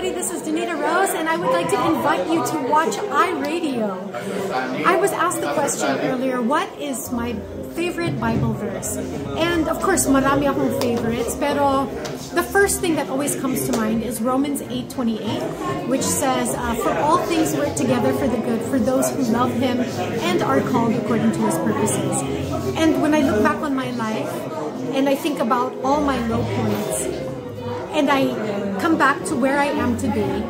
everybody. This is Danita Rose, and I would like to invite you to watch iRadio. I was asked the question earlier, what is my favorite Bible verse? And of course, marami akong favorites, pero the first thing that always comes to mind is Romans 8:28, which says, for all things work together for the good for those who love Him and are called according to His purposes. And when I look back on my life, and I think about all my low points, and I come back to where I am today,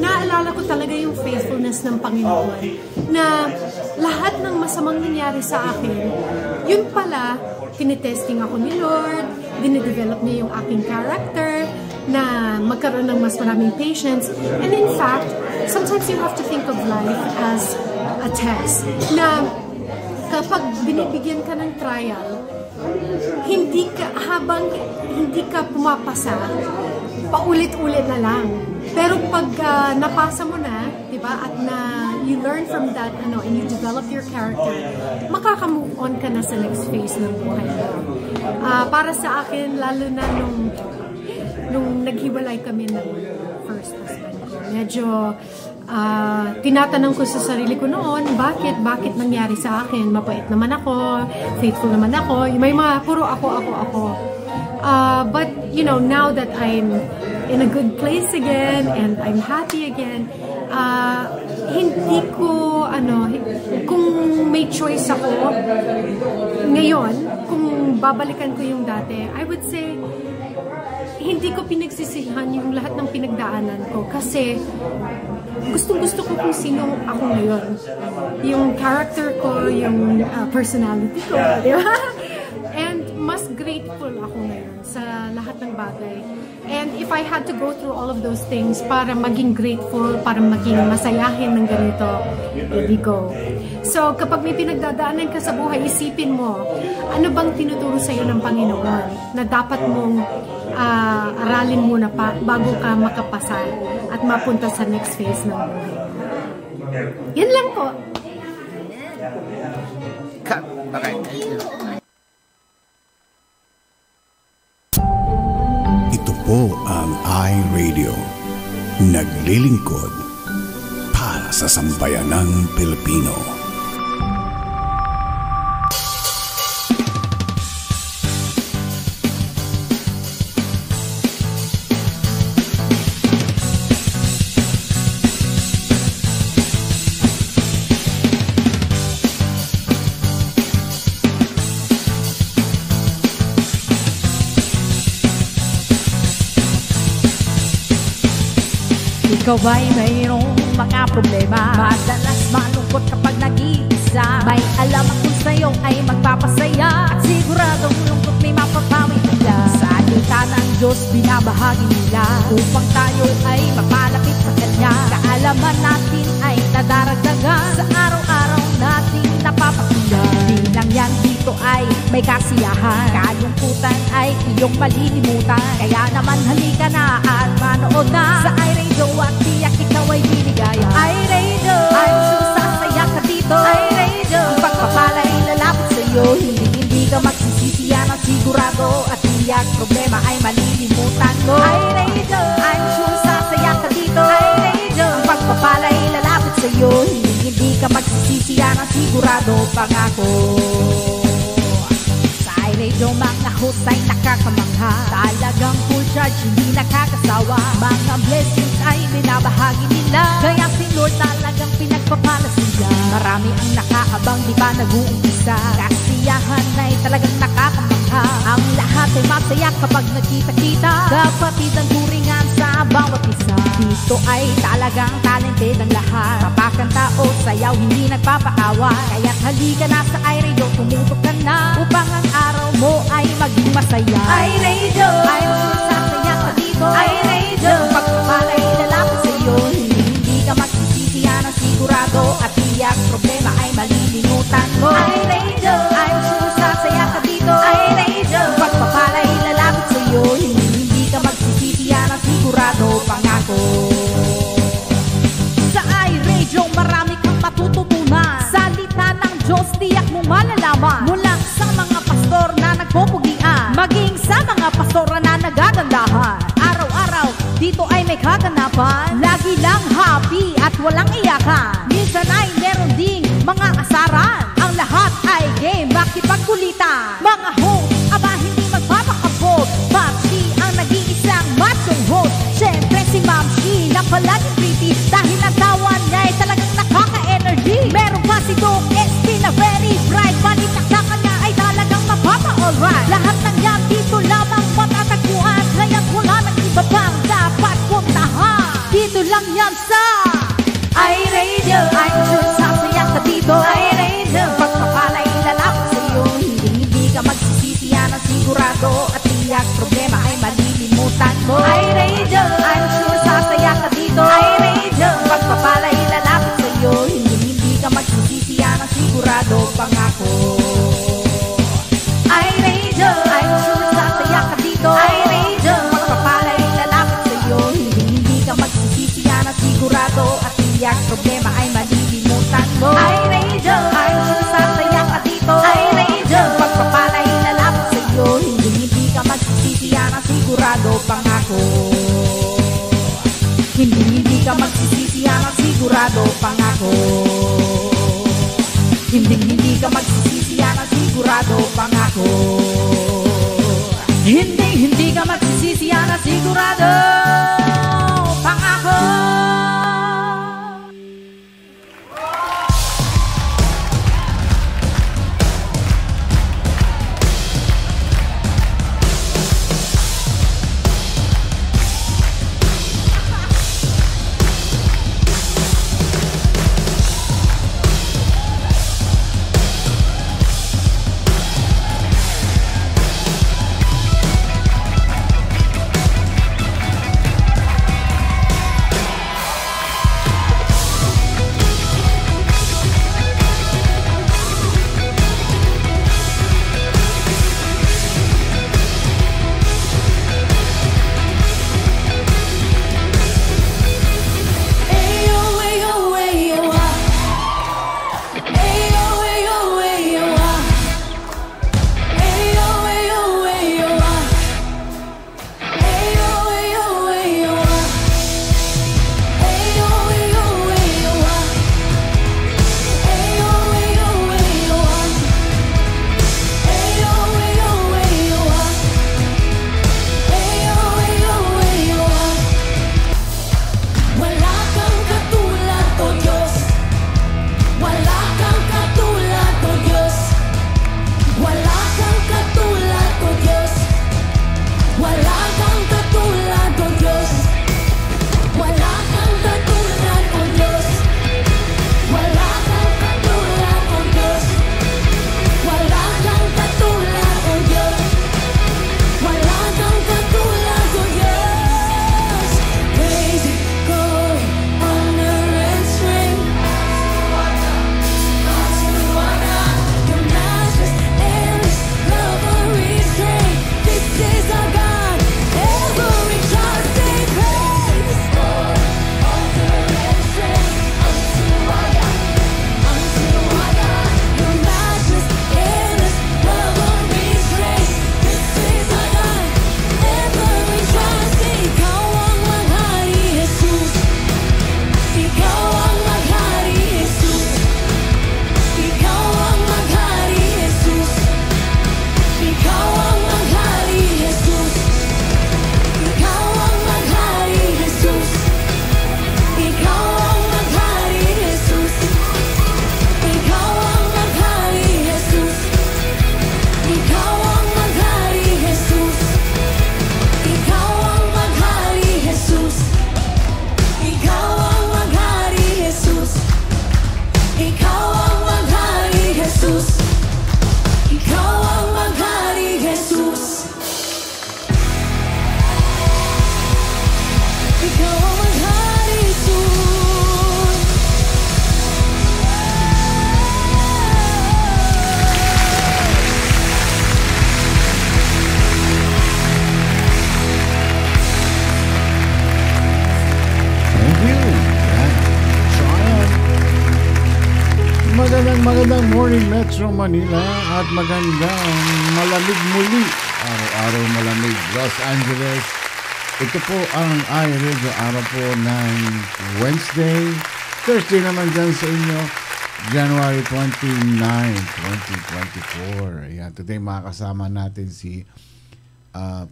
naalala ko talaga yung faithfulness ng Panginoon, na lahat ng masamang nangyari sa akin, yun pala, tinitesting ako ni Lord, dinidevelop niya yung aking character, na magkaroon ng mas maraming patience. And in fact, sometimes you have to think of life as a test, na kapag binibigyan ka ng trial, habang hindi ka pumapasa, paulit-ulit na lang. Pero pag napasa mo na, di ba, at you learn from that, and you develop your character, makaka-move on ka na sa next phase ng buhay mo. Para sa akin, lalo na nung naghiwalay kami ng first husband ko, medyo tinatanong ko sa sarili ko noon, bakit nangyari sa akin? Mabait naman ako, faithful naman ako, may mga puro ako. But now that I'm in a good place again and I'm happy again, hindi ko kung may choice ako ngayon, kung babalikan ko yung dati, I would say hindi ko pinagsisihan yung lahat ng pinagdaanan ko, kasi gustong-gusto ko kung sino ako ngayon. Yung character ko, yung personality ko, di ba? And mas grateful ako ngayon sa lahat ng bagay. And if I had to go through all of those things para maging grateful, para maging masayahin ng ganito, here we go. So, kapag may pinagdadaanan ka sa buhay, isipin mo, ano bang tinuturo sa'yo ng Panginoon na dapat mong aralin muna pa bago ka makapasa at mapunta sa next phase ng buhay. Yan lang po. Okay. Ito po ang iRadio. Naglilingkod para sa sambayanang Pilipino. Ikaw ba'y mayroong mga problema? Madalas malungkot kapag nag-iisa. May alam ako sa'yo ay magpapasaya, at siguradong lungkot may mapapawi nila. Salita ng Diyos binabahagi nila upang tayo ay mapalapit sa Kanya. Kaalaman natin ay nadaragdagan sa araw-araw natin napapakinggan. Di lang yan, dito ay may kasiyahan, kalungkutan ay iyong malilimutan. Kaya naman halika na at manood na sa iRadio at tiyak ikaw ay biligaya. iRadio, I'm sure sasaya ka dito. iRadio, ang pagpapala'y lalapit sa'yo. Hindi ka magsisisi, yan ang sigurado, at tiyak problema ay malilimutan mo. iRadio, I'm sure sasaya ka dito. iRadio, ang pagpapala'y lalapit sa'yo. Hindi ka magsisisi, yan ang sigurado, pangako. iRadio, mga host ay nakakamangha, talagang full charge, hindi nakakasawa. Mga blessings ay binabahagi nila, kaya si Lord talagang pinagpapala sila. Marami ang nakaabang, di ba nag-uumpisa? Kasiyahan ay talagang nakakamangha. Ang lahat ay masaya kapag nagkita-kita, kapatid ang turingan sa bawat isa. Dito ay talagang talented ang lahat, kapakanta o sayaw, hindi nagpapaawa. Kaya't halika na sa iRadio, tumutok ka na upang ang araw mo ay maging masaya. iRadio, I'm sure sasaya ka dito. iRadio, ang pagpapala'y lalapit sa'yo. Hindi ka magsisisi, yan ang sigurado, at tiyak problema ay malilimutan mo. iRadio, I'm sure sasaya ka dito. iRadio, ang pagpapala'y lalapit sa'yo. Hindi ka magsisisi, yan ang sigurado, pangako. Sa iRadio, marami kang matututunan. Salita ng Diyos, tiyak mo malalaman. Mula sa mga pastor na nagpupugian, maging sa mga pastora na nagagandahan. Araw-araw, dito ay may kaganapan, lagi lang happy at walang iyakan. Minsan ay meron ding mga kasaran, ang lahat ay game, makipagkulitan. Mga host, aba hindi magpapakabot, Mamshi ang nag-iisang machong host. Siyempre si Mamshi na palaging pretty, dahil ang tawa niya ay talagang nakaka-energy. Meron pa si Doc SP na very bright, balitaktakan niya ay talagang mapapa-alright. Lahat ng yan dito lamang matatagpuan, kaya't wala nang iba pang dapat puntahan. Dito lang yan sa iRadio. I'm sure sasaya ka dito, iRadio. Pagpapalay lalapit sa'yo, hindi ka magsisisi, yan ang sigurado. At tiyak problema ay malilimutan mo, iRadio. I'm sure sasaya ka dito, iRadio. Pagpapalay lalapit sa'yo, hindi ka magsisisi, yan ang sigurado, pangako. iRadio, I'm sure sasaya ka dito, iRadio. Pagpapalay lalapit sa'yo, hindi ka magsisisi, yan ang sigurado. At tiyak problema ay malilimutan mo, iRadio. I'm sure sasaya ka dito, iRadio. Pagpapalay lalapit sa'yo, hindi ka magsisisi, yan ang sigurado, pangako. Hindi ka magsisisi, yan ang sigurado, pangako. Hindi ka magsisisi, yan ang sigurado, pangako. Hindi ka magsisisi, yan ang sigurado, pangako. Magandang morning Metro Manila at magandang malamig muli. Araw-araw malamig Los Angeles, Ito po ang iRadio, araw po ng Wednesday. Thursday naman dyan sa inyo, January 29, 2024. Ayan, today makakasama natin si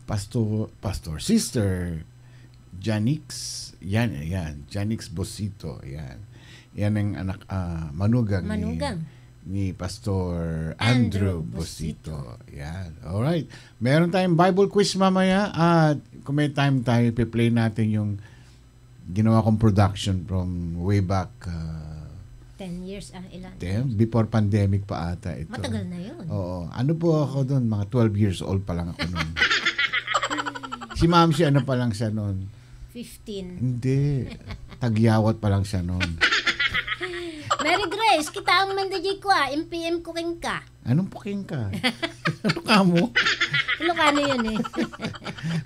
Pastor Sister Janix. Yan, Janix Bosito. Yan ang anak, manugang ni Pastor Andrew Bosito. Yan. Alright. Meron tayong Bible quiz mamaya at kung may time tayo, i-play natin yung ginawa kong production from way back 10 years, ilan? Before pandemic pa ata ito. Matagal na yun. Oo. Ano po ako doon? Mga 12 years old pa lang ako noon. Si Ma'am, ano pa lang siya noon? 15. Hindi. Tagyawat pa lang siya noon. Mary Grace, kita ang mandaji ko MPM cooking ka. Anong puking ka? Ano ka mo? Ilocano yun eh.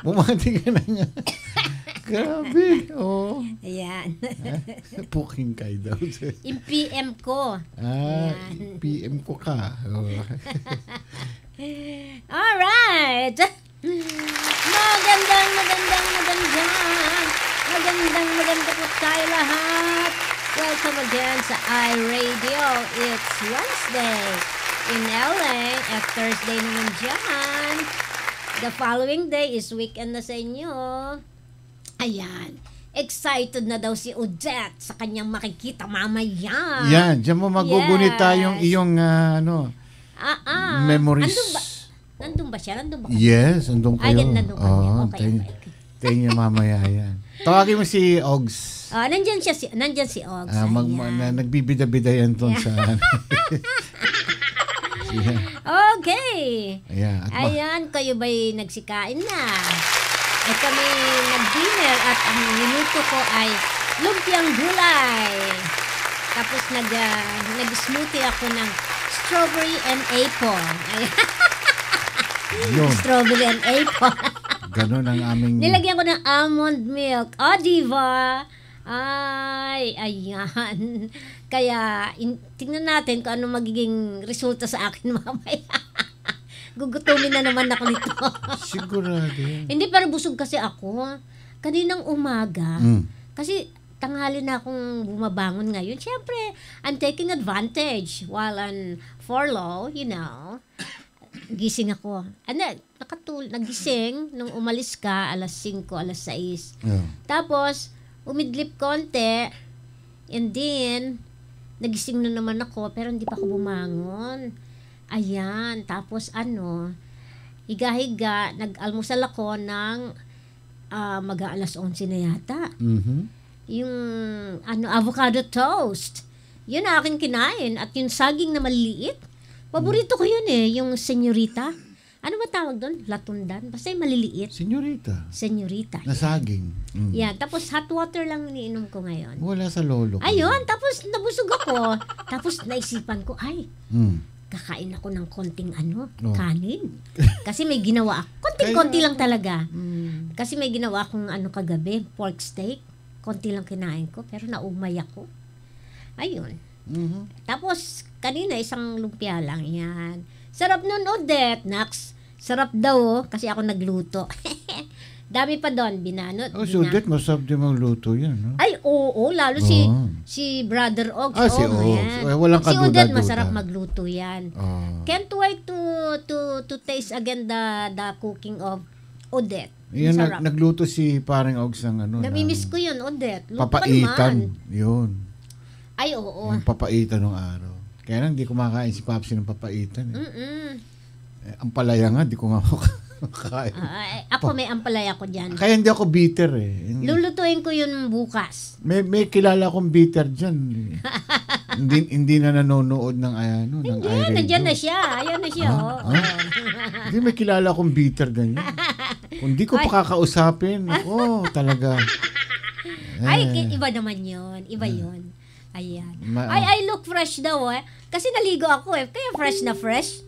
Bumati ka na nga. Grabe. Oo. Ayan. Puking ka daw. MPM ko. Ayan. PM ko ka. Alright. Maganda po tayo lahat. Welcome again sa iRadio. It's Wednesday in LA at Thursday naman dyan. The following day is weekend na sa inyo. Ayan. Excited na daw si Odette sa kanyang makikita mamaya. Yan. Diyan mo magugunita yung iyong memories. Nandun ba siya? Nandun ba kayo? Yes, nandun kayo. Nandun kami. Okay. Tayo niya mamaya yan. Tawagin mo si Ogs. Nandyan si Ogs. Nagbibida-bida yan doon sa... Okay. Ayan, kayo ba'y nagsikain na? At kami nag-dinner at ang niluto ko ay lumpiang gulay. Tapos nag-smoothie ako ng strawberry and apple. Strawberry and apple. Ganon ang aming... Nilagyan ko ng almond milk. Diva! Ay, ayan. Kaya, tingnan natin kung ano magiging resulta sa akin mamaya. Gugutumin na naman ako nito. Sigurado. Hindi, pero busog kasi ako. Kaninang umaga. Kasi tanghali na akong bumabangon ngayon. Siyempre, I'm taking advantage while on furlough, gising ako. Nagising nung umalis ka, alas 5, alas 6. Yeah. Tapos, umidlip konti, and then, nagising na naman ako, pero hindi pa ako bumangon. Ayan, tapos higa-higa, nag-almusal ako ng mag-aalas 11 na yata. Mm-hmm. Yung avocado toast. Yun ang aking kinain. At yung saging na maliliit, paborito ko yun yung senyorita. Ano ba tawag doon? Latundan? Basta yung maliliit. Senyorita. Na saging. Yan. Tapos hot water lang iniinom ko ngayon. Wala sa lolo ko. Ayun. Tapos nabusog ako. Tapos naisipan ko, kakain ako ng konting kanin. Kasi may ginawa ako. Konti lang talaga. Kasi may ginawa akong kagabi, pork steak. Konti lang kinain ko. Pero naumay ako. Ayun. Mm-hmm. Tapos, kanina isang lumpia lang yan. Sarap nun, Odette. Nax, sarap daw kasi ako nagluto. Dami pa doon, binanot. So Odette, masarap din magluto yan, no? Ay, oo, lalo si Brother Ogs. Si Ogs. Walang si Odette, masarap magluto yan. Can't wait to taste again the cooking of Odette. Yan, nagluto si parang Ogs ng Namimiss ko yun, Odette. Papaitan. Yun. Ay, oo. Yung papaitan ng araw. Kaya lang, di kumakain si Papsi ng papaitan. Ang palaya nga, di ko nga makakain. Ako may ampalaya ko dyan. Kaya hindi ako bitter Lulutuin ko yun bukas. May kilala akong bitter dyan. hindi na nanonood ng Hindi, nandiyan na siya. Ayan na siya. Hindi, may kilala akong bitter ganyan. Kung di ko pa kakausapin, talaga. Ay, iba naman yun. Iba yun. Ayan. I look fresh daw Kasi naligo ako Kaya fresh na fresh.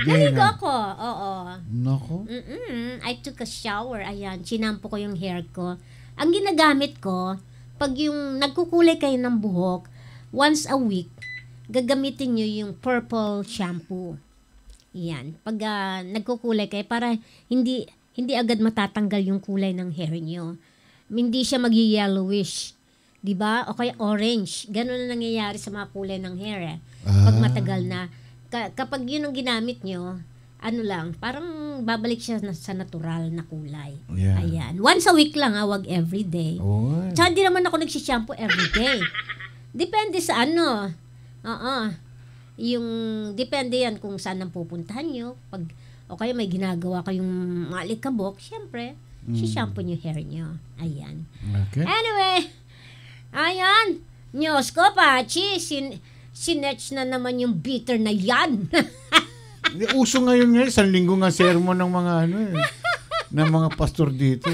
Naligo ako. Oo. Nako. I took a shower. Ayan. Sinampo ko yung hair ko. Ang ginagamit ko, pag yung nagkukulay kayo ng buhok, once a week, gagamitin nyo yung purple shampoo. Yan. Pag nagkukulay kayo, para hindi hindi agad matatanggal yung kulay ng hair nyo. Hindi siya mag-yellowish. Diba? O kaya orange. Ganun na nangyayari sa mga kulay ng hair eh. Pag matagal na. Kapag yun ang ginamit nyo, ano lang, parang babalik siya sa natural na kulay. Yeah. Ayan. Once a week lang wag every day. Oh. Tsaka hindi naman ako nagsishampoo every day. Depende sa ano. Yung, depende yan kung saan ang pupuntahan nyo. O kaya may ginagawa kayong mga alikabok, syempre, si-shampoo nyo hair nyo. Ayan. Okay. Anyway, ayan. Diyos ko, Pachi, sinetch na naman yung bitter na yan. Uso ngayon isang linggo nga sermon ng mga ng mga pastor dito.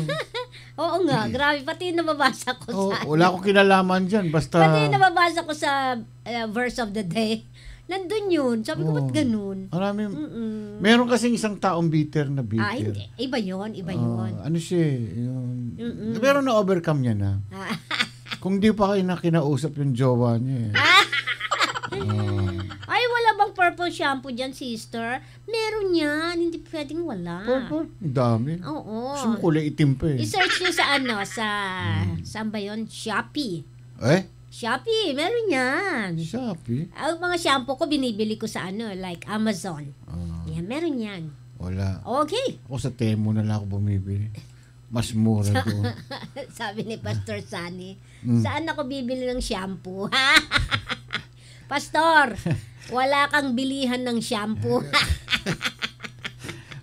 Oo nga, grabe. Pati nababasa ko sa... Wala akong kinalaman dyan. Basta... Pati nababasa ko sa verse of the day. Nandun yun. Sabi ko, ba't ganun? Marami. Meron kasing isang taong bitter na bitter. Hindi. Iba yun. Ano siya? Pero na-overcome niya na. Kung di pa kayo na kinausap yung jowa niya. Ay, wala bang purple shampoo dyan, sister? Meron yan. Hindi pwedeng wala. Purple? Dami. Oo. Gusto mo kulay itim pa eh. I-search nyo sa saan ba yun? Shopee. Shopee, meron yan. Shopee? Ang mga shampoo ko, binibili ko sa like Amazon. Yan, meron yan. Wala. Okay. Ako sa Temo na lang ako bumibili. Mas mura doon. Sabi ni Pastor Sunny, saan ako bibili ng shampoo? Pastor, wala kang bilihan ng shampoo.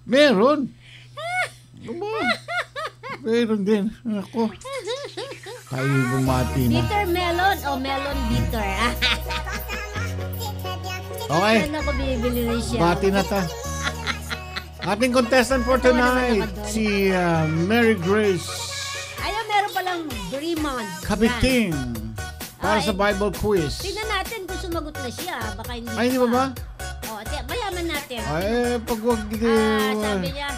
Meron. Meron din. Ako. Kayo bumati na. Bitter melon o melon bitter? Okay. Saan ako bibili ng shampoo? Bati na ta. Ating contestant for tonight, si Mary Grace. Ayun, meron palang Bremont. Kapiting. Para sa Bible quiz. Tingnan natin kung sumagot na siya. Baka hindi. Ay, hindi ba ba? Mayaman natin. Ay, pag wag sabi niya,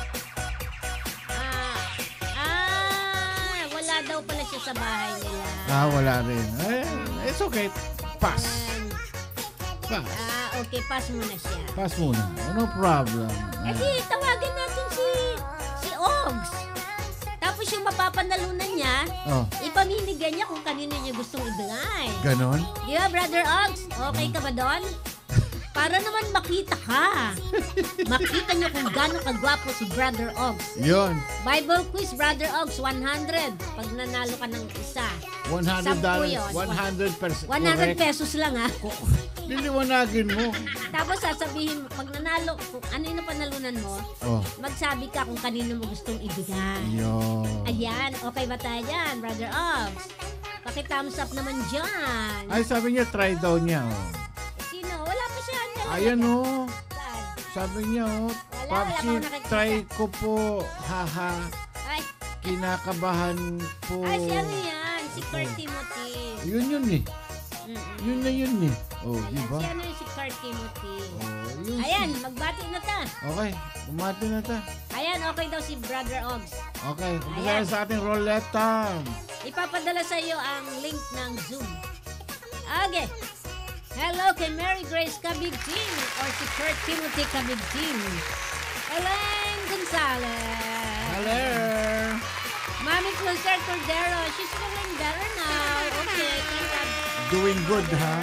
wala daw pala siya sa bahay nila. Wala rin. It's okay. Pass. Pass. Okay, pass muna siya. Pass muna. No problem. Tawagan natin si Ogs. Tapos yung mapapanalunan niya, ipamimigay niya kung kanino niya gustong ibigay. Ganon? Di ba, Brother Ogs? Okay ka ba doon? Para naman makita ka. Makita niyo kung gano'ng kagwapo si Brother Ogs. Yun. Bible quiz, Brother Ogs, 100. Pag nanalo ka ng isa. $100. 100%. 100 pesos lang ha. Liliwanagin mo. Tapos sasabihin mo, pag nanalo, kung ano yung panalunan mo, magsabi ka kung kanino mo gustong ibigay. Yun. Ayan, okay ba tayo dyan, Brother Ogs? Paki-thumbs up naman dyan. Ay, sabi niya, try daw niya. Sino? Wala pa siya. Ayan Saan? Sabi niya, Papsi, try ko po, haha. Ay. Kinakabahan po. Ay, si ano yan? Si Kurt Timothy. Yun eh. Yun na yun eh. Diba? Si ano yung si Kurt Timothy. Yun Ayan, magbati na ta. Okay, bumati na ta. Ayan, okay daw si Brother Ogs. Okay, umpisa sa ating roleta. Ipapadala sa iyo ang link ng Zoom. Okay. Hello kay Mary Grace Cabigtin or si Kurt Timothy Cabigtin. Elaine Gonzalez. Hello. Mami Closer Cordero. She's feeling better now. Okay, thank God. Doing good, ha?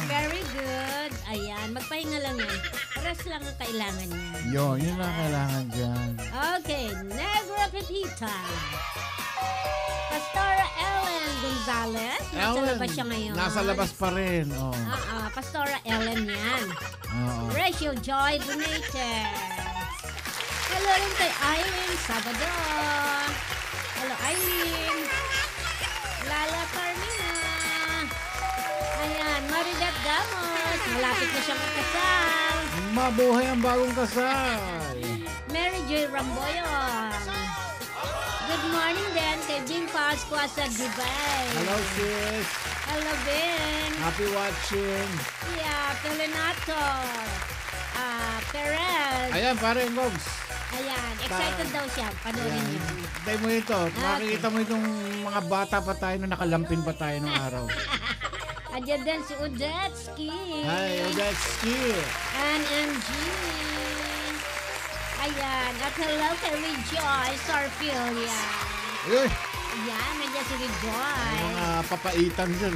Very good. Ayan, magpahinga lang yan. Rest lang ang kailangan niya. Yun ang kailangan dyan. Okay, Negro Pepita. Pastora Ellen Gonzalez. Nasa labas siya ngayon. Nasa labas pa rin. Pastora Ellen yan. Ratio Joy Donated. Hello rin kay Eileen Sabado. Hello Eileen. Lala Carmina. Ayan, Maridet Gamos. Malapit na siyang kasal. Mabuhay ang bagong kasal. Mary Joy Ramboyon. Good morning din kay Bing Pascua sa Dubai. Hello, sis. Hello, Bing. Happy watching. Yeah, Pelinato. Perez. Ayan, pare, Gogs. Ayan, excited daw siya. Panoorin niyo. Tayo mo ito. Makikita mo itong mga bata pa tayo na nakalampin pa tayo ng araw. Andiyan din si Udetsky. Hi, Udetsky. NMG. Ayan. At hello kay Rejoice Orfilia. Eh, Ayan, nandiyan si Rejoice. mga papaitan dyan.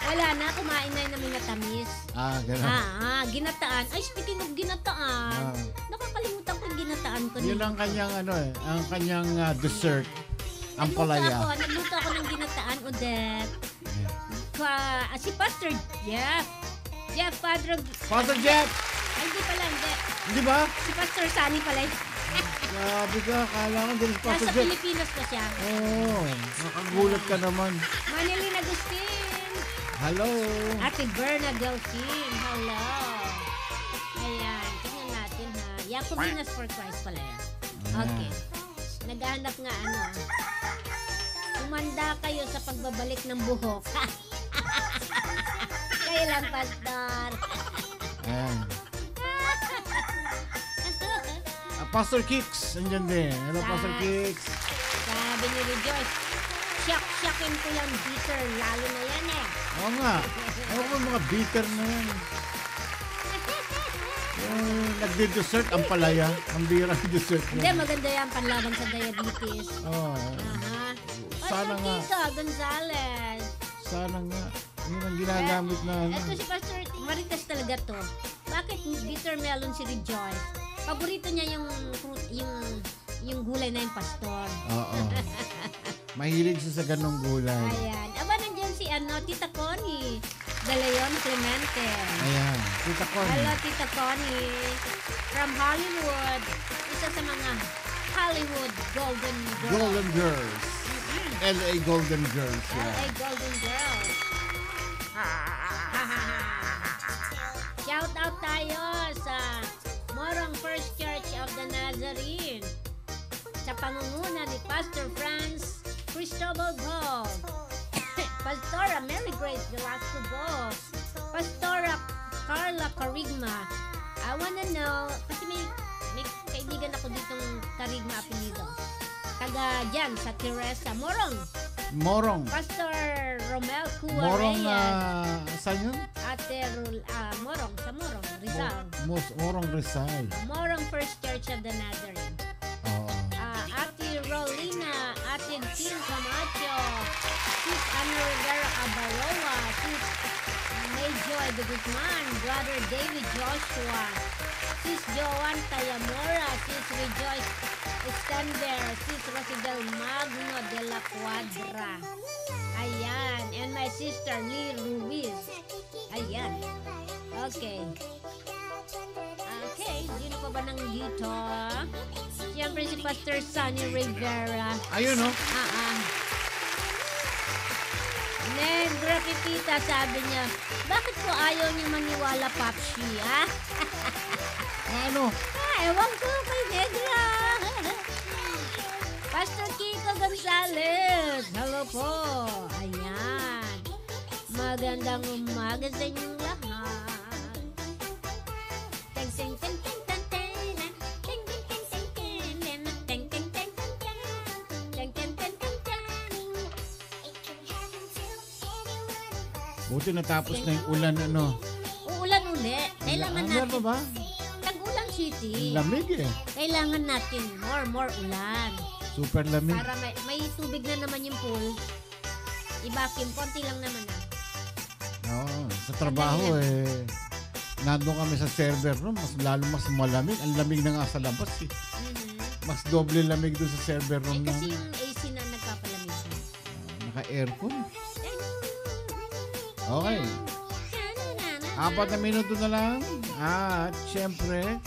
Wala na, kumain na namin na tamis. Gano'n. Ginataan. Ay, speaking of ginataan, nakakalimutan ko yung ginataan ko. Yun ang kanyang ang kanyang dessert. Ang palaya. Nagluto ako ng ginataan, Odette. Si Pastor Jeff. Pastor Jeff! Ay, hindi pala, hindi. Di ba? Si Pastor Sunny pala. Grabe ka, kala ko din si Pastor Nasa Jeff. Pilipinas pa siya. Oo, nakagulat ka naman. Manilyn Agustin. Hello. Ate Berna Delphine. Hello. Ayan, tingnan natin ha. Jacobinas for Christ pala yan. Okay. Naghahanap nga Kumanda kayo sa pagbabalik ng buhok. Kayo lang, Pastor. Ayan. Pastor Kicks, andyan din. Hello, Pastor Kicks. Sabi ni Rejoice, shock-shockin ko yung bitter. Lalo na yan Oo nga. Ewan ko mga bitter na yan. Yung nagdi-dessert ang palaya. Ang birang dessert Hindi, niya. maganda yan panlaban sa diabetes. Oo. Sana Pastor nga. Kisa Gonzales. Sana nga. Yun ang ginagamit na Ito si Pastor Marites talaga to. Bakit bitter melon si Rejoice? Paborito niya yung gulay na yung pastor. Oo. Mahilig siya sa ganong gulay. Ayan. Aba, nandiyan si Tita Connie De Leon Clemente. Ayan. Tita Connie. Hello, Tita Connie. From Hollywood. Isa sa mga Hollywood Golden Girls. Golden Girls. LA Golden Girls. LA Golden Girls. Shout out tayo sa Morong First Church of the Nazarene sa pangunguna ni Pastor Franz Cristobal Bo, Pastora Mary Grace Velasco Bo, Pastora Carla Carigma. I wanna know, kasi may kaibigan ako ditong Carigma apelido. Taga dyan sa Teresa Morong. Pastor Romel Cua Morong Reyes. saan yun? Ate Morong, sa Morong, Rizal. Morong Rizal. Morong First Church of the Nazarene. Oo. Ate Rolina, Ate Tin Camacho, Sis Ana Rivera Abaroa, Sis Mayjoy de Guzman, Brother David Joshua, Sis Joan Tayamora, Sis Rejoice Estander, Sis Rosidel Magno de la Cuadra. Ayan. And my sister Lee Ruiz. Ayan. Okay. Sino pa ba nang dito? Siyempre si Pastor Sunny Rivera. Ayun, no? Negra Pipita, sabi niya, bakit po ayaw niyo maniwala, Papshi, ha? Ano? Ewan ko kay Negra. Pastor Kiko Gonzales, hello po. Ayan. Magandang umaga sa inyong lahat. Teng teng teng teng teng teng teng teng teng teng teng teng teng teng teng teng teng. Buti natapos na yung ulan, Uulan uli. Kailangan Ano natin. ba? Tag-ulan city. Lamig eh. Kailangan natin more ulan. Super lamig. Para may tubig na naman yung pool. I-vacuum, konti lang naman Oo. Sa trabaho nandun kami sa server room, mas malamig. Ang lamig na nga sa labas eh. Mas doble lamig doon sa server room kasi namin. yung AC na nagpapalamig. Naka-aircon. Okay. 4 na minuto na lang. At syempre,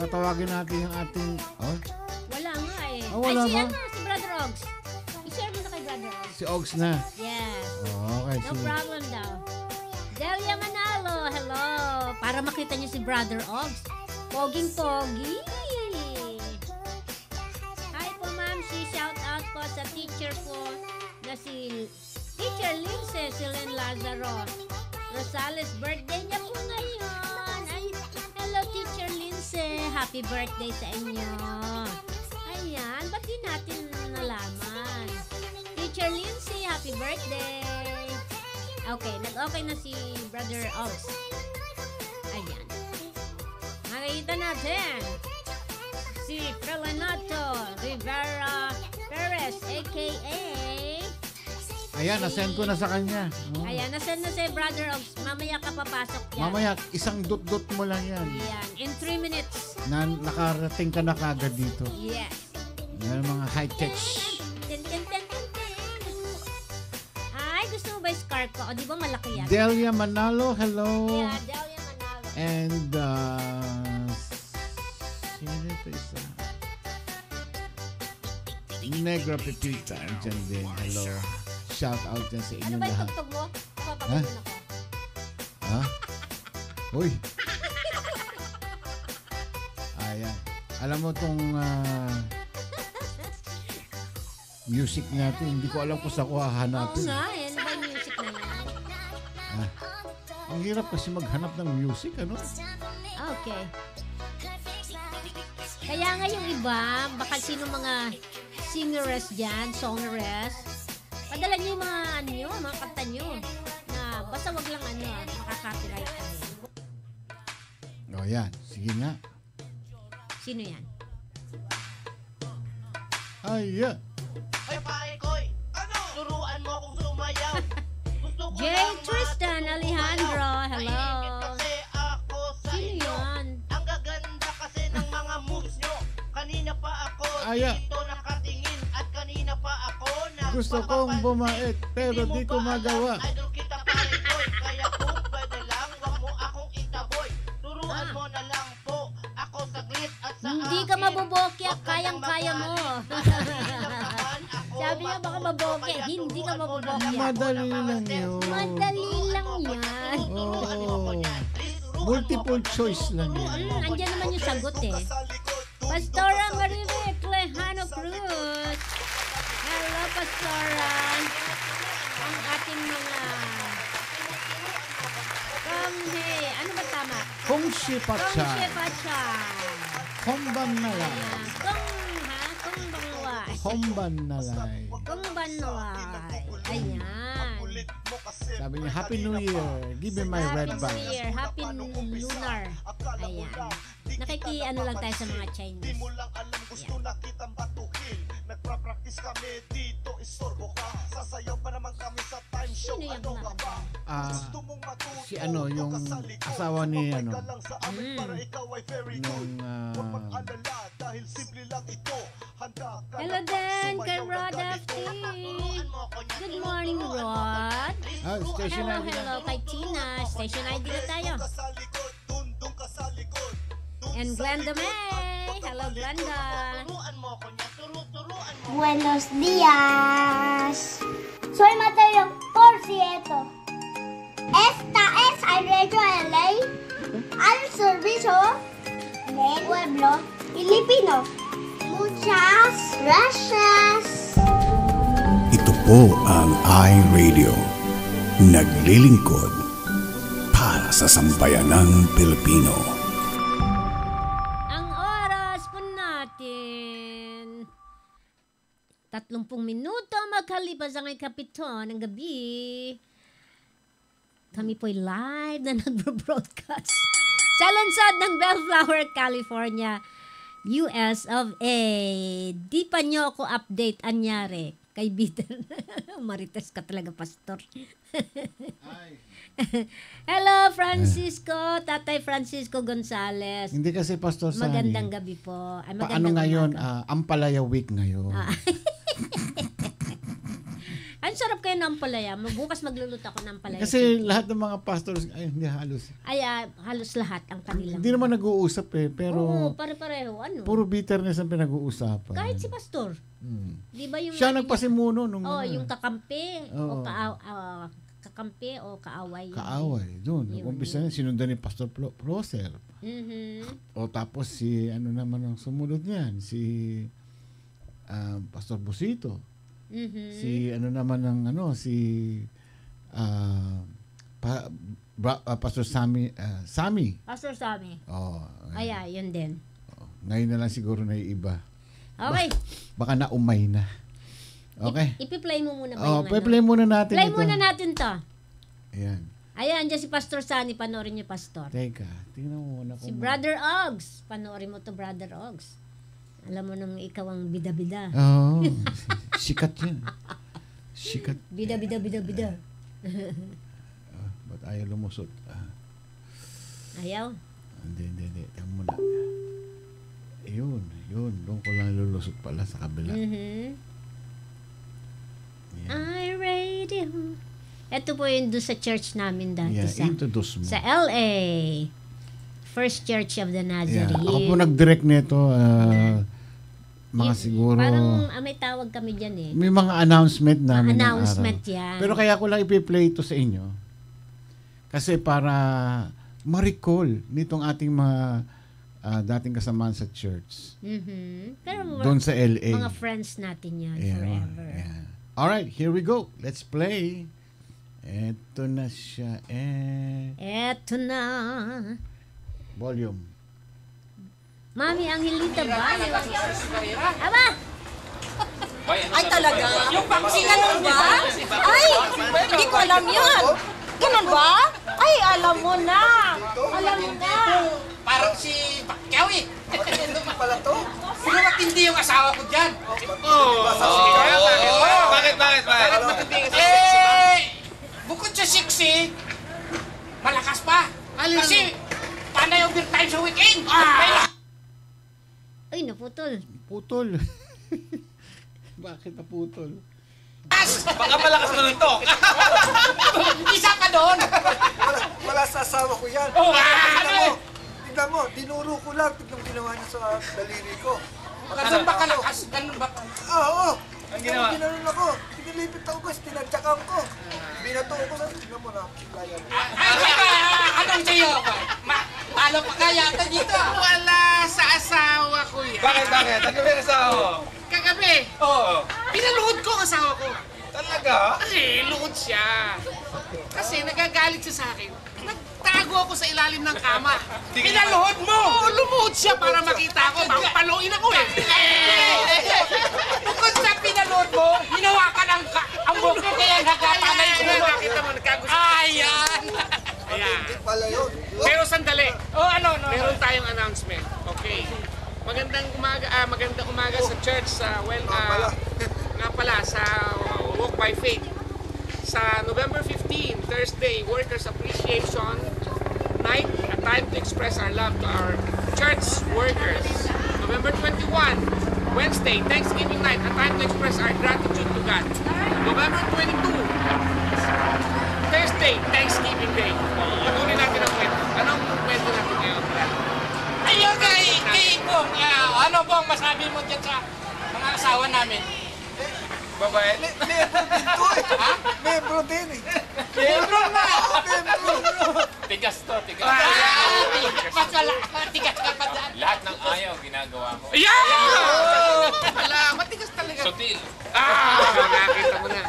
tatawagin natin yung ating... Wala nga eh. Wala si ba? si Brother Ogs. I-share mo na kay Brother Ogs. Si Ogs na. Yes. Okay. No problem daw. Delia Manalo, hello. Para makita niyo si Brother Ogs. Poging-pogi. Hi po, ma'am. Shout out po sa teacher po na si Teacher Lindsay Silen Lazaro. Rosales, birthday niya po ngayon. Ay, hello, Teacher Lindsay. Happy birthday sa inyo. Ayan, ba't di natin nalaman? Teacher Lindsay, happy birthday. Okay, nag-okay na si Brother Ogs. Ayan. Makikita natin. si Felanato Rivera Perez, a.k.a. Ayan, nasend ko na sa kanya. Ayan, nasend na si Brother Ogs. Mamaya ka papasok yan. Mamaya, isang dot-dot mo lang yan. Yan, in 3 minutes. Nakarating ka na kagad dito. Yes. Yan mga high-tech. Tin. Ay, gusto mo ba yung scar ko? O, di ba malaki yan? Delia Manalo, hello. Yeah, Delia Manalo. And, sino ito isa? Negra Pepita, andyan din, hello. Shout out dyan sa Ano inyong ba yung lahat. tugtog mo? Papapagod ako. Ha? Uy. Ayan. Alam mo tong music natin, hindi ko alam kung saan ko Oo hahanapin. nga, ano ba yung music na yan? Ang hirap kasi maghanap ng music, ano? Okay. Kaya nga yung iba, baka sino mga singeres dyan, songeres, padala nyo yung mga kanta nyo, na basta wag lang makaka-copyright kami. O yan, sige nga. Sino yan? Ayan. Ay, pare ko'y, turuan mo akong sumayaw. Gusto ko Jay lang Tristan Alejandro, hello. Kasi ako sa Sino inyo. yan? Ang gaganda kasi ng mga moves nyo. Kanina pa ako Aya. dito nakatingin. At kanina pa ako Gusto kong bumait, pero di ko magawa. Idol kita, pare ko'y. Kaya kung pwede lang, wag mo akong itaboy. Turuan mo na lang po ako saglit at sa Hindi ka akin. mabobokya, Wag ka kayang-kaya nang mo. magalit. Sabi niya baka mabokya, hindi ka mabobokya. Madali lang yun. Madali lang yan. Oo. Multiple choice lang yan. Andyan naman yung sagot eh. Pastora Marivic Lejano Cruz. Hello, Pastora. Ang ating mga ano ba tama? Kung si Kong Pacha, Shepacha. homban na lang. Kong Banway. Homban na lang. Kong Banway. Ayan. Sabi niya, Happy New Year. Give me my red Happy band. New Year. Happy Lunar. Ayan. Nakiki-ano lang tayo sa mga Chinese. Gusto na kitang batuhin. Nagpa-practice kami dito, istorbo ka. Sasayaw pa naman kami sa time show. Sino yung Ano ka ba? Gusto mong matuto, Si ano, yung asawa ni ano, ka lang sa amin para ikaw ay very good. nung Huwag mag-alala dahil simple lang ito. Handa ka Hello na din kay sumayaw Rod ng ganito. FT. Good morning, Rod. station Hello, ID na. hello kay Tina. Station ID na tayo. Ka sa likod, dundong ka sa likod. And Glenda May. Hello, Glenda. Turuan mo ko niya, turuan mo. Buenos días. Soy Mateo Porcieto. Esta es Radio LA al servicio del pueblo filipino. Muchas gracias. Ito po ang iRadio. Naglilingkod para sa sambayanang Pilipino. Ang oras po natin 30 minuto makalipas ang ikapito ng gabi. Kami po'y live na nagbo-broadcast sa lansad ng Bellflower, California, US of A. Di pa nyo ako update anyari kay Peter. Marites ka talaga, Pastor. Hello, Francisco. Tatay Francisco Gonzales. Hindi kasi Pastor Sani. Magandang gabi po. Ay, Paano magandang ngayon? umaga. Ampalaya week ngayon. Ang sarap kayo ng ampalaya. Bukas magluluto ako ng ampalaya. Kasi lahat ng mga pastors, ay hindi halos. Ay, halos lahat ang kanilang. Hindi naman nag-uusap pero Oo, pare-pareho. Ano? puro bitterness ang pinag-uusapan. Kahit si Pastor. Di ba yung... Siya nagpasimuno nung yung kakampi. Oo. O kakampi o kaaway. kaaway. Doon, nag-umpisa na, sinundan ni Pastor Proser. Mhm. O tapos si, ano naman ang sumunod niyan, si Pastor Busito. Mhm. Si ano naman ang si Pastor Sammy Pastor Sammy. Yun din. ngayon na lang siguro na iba. Okay. Baka naumay na. Okay. Ipi-play mo muna ba yung play muna natin Play ito. muna natin to. Ayan. Ayan, dyan si Pastor Sunny. Panoorin niyo, Pastor. Teka, tingnan mo muna Si kung Brother Ogs. Panoorin mo to, Brother Ogs. Alam mo nang ikaw ang bida-bida. Oo. Sikat yan. Sikat. Bida. Ba't ayaw lumusot? Ayaw? Hindi. Tama mo na. Yun. Doon ko lang lulusot pala sa kabila. Yan. iRadio. Ito po yung doon sa church namin dati. Introduce mo. Sa LA. First Church of the Nazarene. Ako po nag-direct nito. Mga siguro... Parang may tawag kami dyan eh. May mga announcement namin. Announcement yan. Pero kaya ko lang ipi-play ito sa inyo. Kasi para ma-recall nitong ating mga dating kasamaan sa church. Pero doon sa LA. Mga friends natin yan forever. Yeah. Alright, here we go. Let's play. Eto na siya. Eto na. Volume. Mami, Angelita ba? Aba! Ay talaga? Yung vaccine ganun ba? Ay, hindi ko alam yan. Ganun ba? Ay, alam mo na. Alam mo na. Parang si Pacquiao eh. Ano pala to? Sino matindi yung asawa ko dyan? Bakit? Bakit matindi yung asawa ko? Bukod sa sexy, malakas pa. Kasi, panay overtime sa weekend. Ay, naputol. Putol. Bakit naputol? Baka malakas na nito. Isa pa doon. Wala sa asawa ko yan. Tignan mo, dinuro ko lang. Tignan ginawa niya sa daliri ko. Ganun ba kalakas? Ganun ba? Oo. Ang ginawa? Ginanon ako. Pinilipit ako kasi tinadyakan ko. Binato ko lang. Tignan mo na. Anong sa'yo? Talo pa kaya ata dito? Wala sa asawa ko yan. Bakit? Ano ba yung asawa mo? Kagabi. Oo. Pinaluhod ko ang asawa ko. Talaga? Kasi luhod siya. Kasi nagagalit siya sa akin. Nagtago ako sa ilalim ng kama. Pinaluhod mo! Oo, lumuhod siya para makita ko. Paluin ako eh. Bukod sa pinaluhod mo, hinawakan ang buhok mo kaya nagkapanay ko. Nakita mo, nagkagusto. Ayan! Ayan. Pero sandali. Meron tayong announcement. Okay. Magandang umaga sa church nga pala sa Walk by Faith. Sa November 15, Thursday, Workers Appreciation Night, a time to express our love to our church workers. November 21, Wednesday, Thanksgiving Night, a time to express our gratitude to God. November 22, Thursday, Thanksgiving Day. Patuloy natin ang kwento. Anong kwento natin ngayon? Ayun kay Bong, ano Bong masabi mo dyan sa mga asawa namin? Babae? Membro din to eh. Ha? Membro din eh. Membro na! Membro. Tigas to, tigas. Tigas ka pa dyan. Lahat ng ayaw ginagawa ko. Yeah! Wala, matigas talaga. Sutil. Nakita mo na.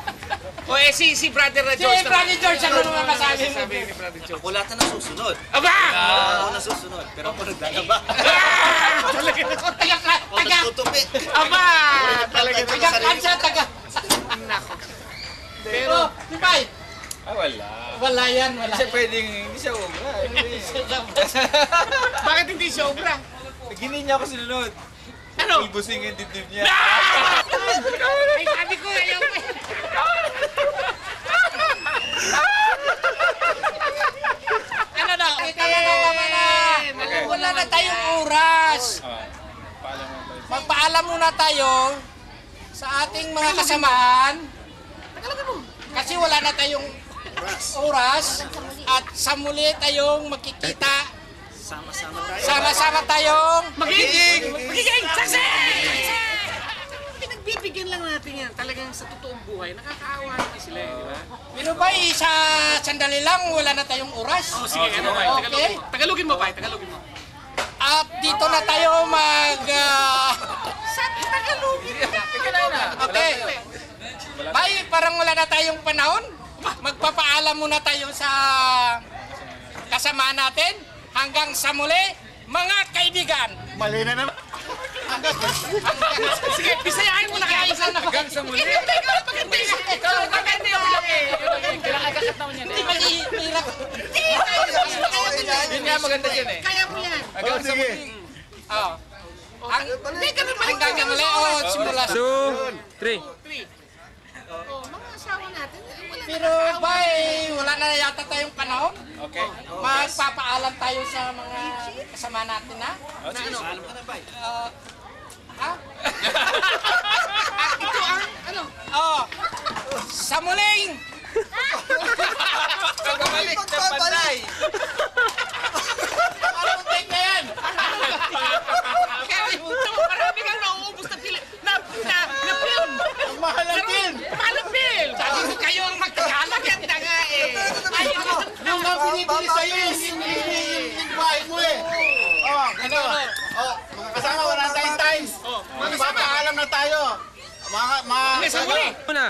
O si Brother George. Si Brother George, ano naman masabi mo? Ni Brother George. Ako lahat na nasusunod. Aba! Ako nasusunod, pero ako naglalaba. Talaga na. Ako nagtutupi. Aba! Talaga na. Taga-kansa, taga. Nako. Pero, di ba? Wala. Wala yan, wala. Kasi pwedeng hindi siya obra. Bakit hindi siya obra? Hindi niya ako sinunod. Ano? Ibusing yung dibdib niya. Ay, sabi ko, ayaw ko. Ano daw? Wala na tayong oras. Magpaalam muna tayo sa ating mga kasamaan. Kasi wala na tayong oras at sa muli tayong makikita. Sama-sama tayong magiging success! Pinagbibigyan lang natin yan. Talagang sa totoong buhay, nakakaawa naman sila, di ba? Pero ba, sa sandali lang, wala na tayong oras? Oh, sige, okay. Tagalogin mo ba? Tagalogin mo. At dito na tayo sa Tagalogin na. Okay. Bay, parang wala na tayong panahon. Magpapaalam muna tayo sa kasama natin. Hanggang sa muli, mga kaibigan. Mali na naman. Sige, bisayahin mo na kaya isa na. Hanggang sa muli. Maganda yun. Maganda yun. Kinakagat naman yan. Hindi mahirap. Yun nga maganda dyan eh. Kaya mo yan. Hanggang sa muli. Hindi ka naman hanggang mali. Simula. 2, 3. Mga asawa natin. Pero ba, wala na yata tayong panahon. Okay. Magpapaalam tayo sa mga kasama natin, ha? Sige, Alam ka na ba? Ha? Ito ang, sa muling! Pagkabalik ng panday. Anong take na yan? Marami kang nauubos na film. Na film. Ang mahal ng film. Mahal ng film. Sabi ko kayo ang magtagalog yan na nga eh. Ay, Yung nga pinipili sa'yo, yung bahay mo eh. Ano? Mga kasama, wala tayong times. Magpapaalam na tayo. Muna.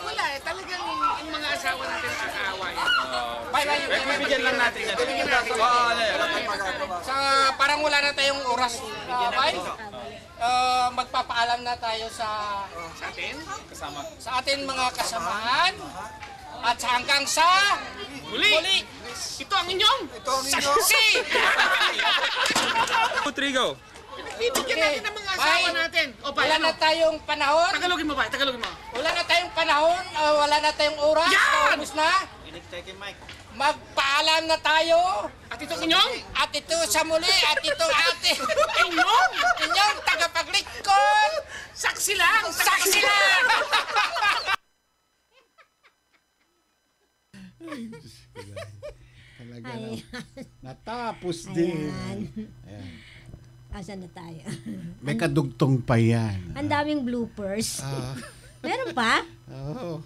wala eh. Talagang yung mga asawa natin nakakaaway. Bibigyan lang natin yan. Bibigyan natin. Sa parang wala na tayong oras. Bay? Magpapaalam na tayo sa atin? Kasama. Sa atin mga kasamahan. At sa hanggang sa muli. Ito ang inyong saksi! 2, 3, go. Bibigyan natin ng mga asawa natin. Wala na tayong panahon. Tagalogin mo ba? Wala na tayong panahon. Wala na tayong oras. Tapos na. Magpaalam na tayo. At ito inyong? At ito sa muli. At ito atin. Inyong? Inyong tagapaglikod. Saksi lang. Saksi lang. Talaga natapos din. Ayan. Asan na tayo? May kadugtong pa yan. Ang daming bloopers. Meron pa? Oo.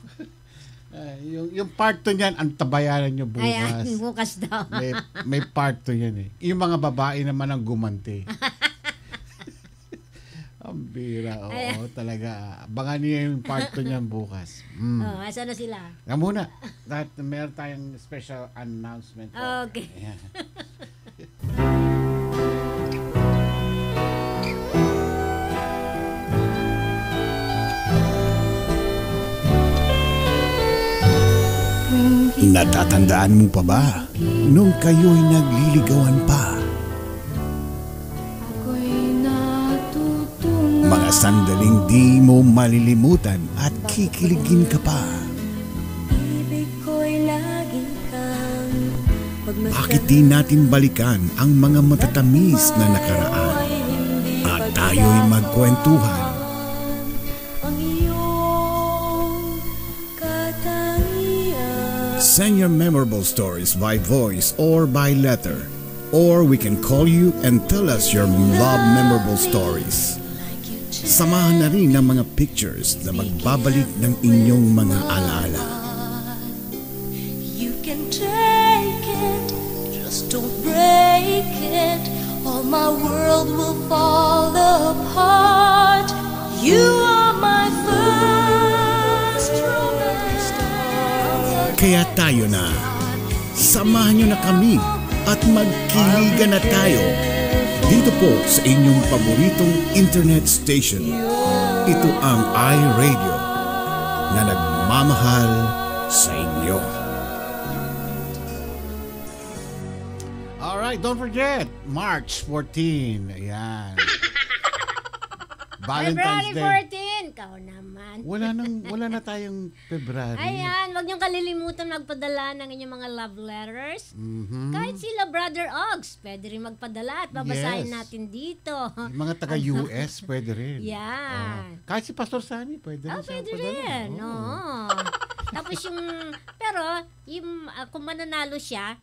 Yung part 2 niyan, ang tabayaran nyo bukas. Ayan, bukas daw. may part 2 yan eh. Yung mga babae naman ang gumanti. Ang bira. Oo, talaga. Abangan niyo yung part 2 niyan bukas. Asan na sila? Nga muna. Meron tayong special announcement. Okay. Ayan. Natatandaan mo pa ba nung kayo'y nagliligawan pa? Mga sandaling di mo malilimutan at kikiligin ka pa. Bakit di natin balikan ang mga matatamis na nakaraan at tayo'y magkwentuhan? Send your memorable stories by voice or by letter, or we can call you and tell us your love memorable stories. Samahan na rin ang mga pictures na magbabalik ng inyong mga alaala. You can take it, just don't break it. All my world will fall apart. You are my first romance. Kaya tayo na, samahan nyo na kami at magkiligan na tayo dito po sa inyong paboritong internet station. Ito ang iRadio na nagmamahal sa inyo. Alright, don't forget, March 14. Ayan. Valentine's February Day. 14. Ikaw naman. Wala na tayong February. Ayan, wag niyong kalilimutan magpadala ng inyong mga love letters. Mhm. Kahit sila Brother Ogs, pwede rin magpadala at babasahin Yes. natin dito. Yung mga taga-US, pwede rin. Yan. Kahit si Pastor Sunny, pwede rin siya Pwede magpadala. rin. Oo. Tapos pero kung mananalo siya,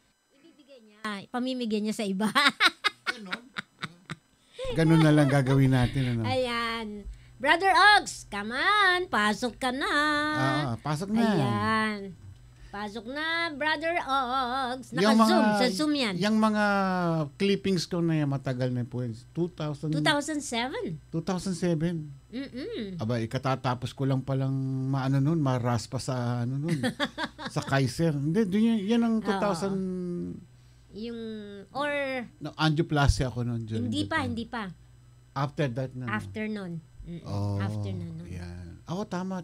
pamimigay niya sa iba. Ganun na lang gagawin natin. Ano? Ayan. Brother Ogs, come on, pasok ka na. Pasok na. Ayan. Pasok na, Brother Ogs. Naka-zoom, sa Zoom yan. Yung mga clippings ko na yan, matagal na po. 2007. 2007. Aba, ikatatapos ko lang palang maras pa sa sa Kaiser. Hindi, yan ang 2000... Angioplasty ako noon. Hindi pa. After that na. After nun. After nun. Yan. Ako, tama.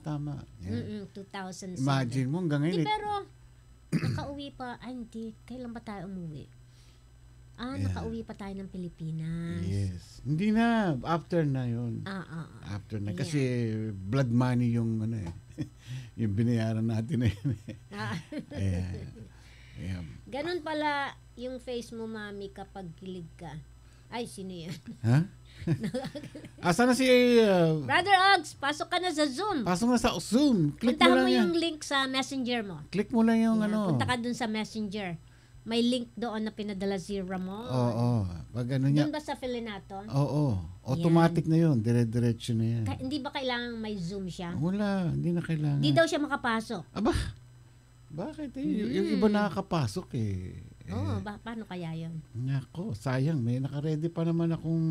Yan. 2007. Imagine mo, hanggang ngayon. Pero, nakauwi pa. Hindi. Kailan ba tayo umuwi? Nakauwi pa tayo ng Pilipinas. Yes. Hindi na. After na yun. After na. Kasi blood money yung ano eh. Yung binayaran natin na yun eh. Ayan. Ganun pala yung face mo, Mami, kapag kilig ka. Ay, sino yan? Ha? Asa na si... Brother Ogs, pasok ka na sa Zoom. Pasok na sa Zoom. Click Puntahan mo lang mo yan. yung link sa messenger mo. Click mo lang yung Punta ka dun sa messenger. May link doon na pinadala si Ramon. Oo. Pag ano niya. Doon ba sa Filinato? Oo. Automatic na yun. Dire-diretso na yan. Hindi ba kailangan may Zoom siya? Wala. Hindi na kailangan. Hindi daw siya makapasok. Aba, bakit eh? Yung iba nakakapasok eh. Paano kaya yun? Nako, sayang. May nakaredy pa naman akong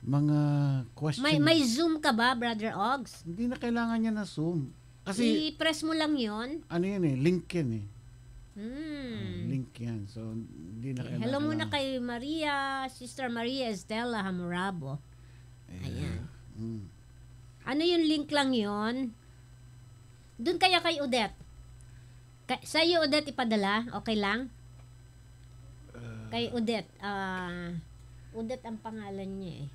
mga question. May Zoom ka ba, Brother Ogs? Hindi na kailangan niya na Zoom. Kasi, i-press mo lang yon. Ano yan eh? Link yan eh. Link yan. So, hindi na kailangan. Hello muna kay Maria, Sister Maria Estela Hamurabo. Ayan. Ano yung link lang yon? Doon kaya kay Odette. Sa'yo, Odette, ipadala? Okay lang? Kay Odette. Odette ang pangalan niya eh.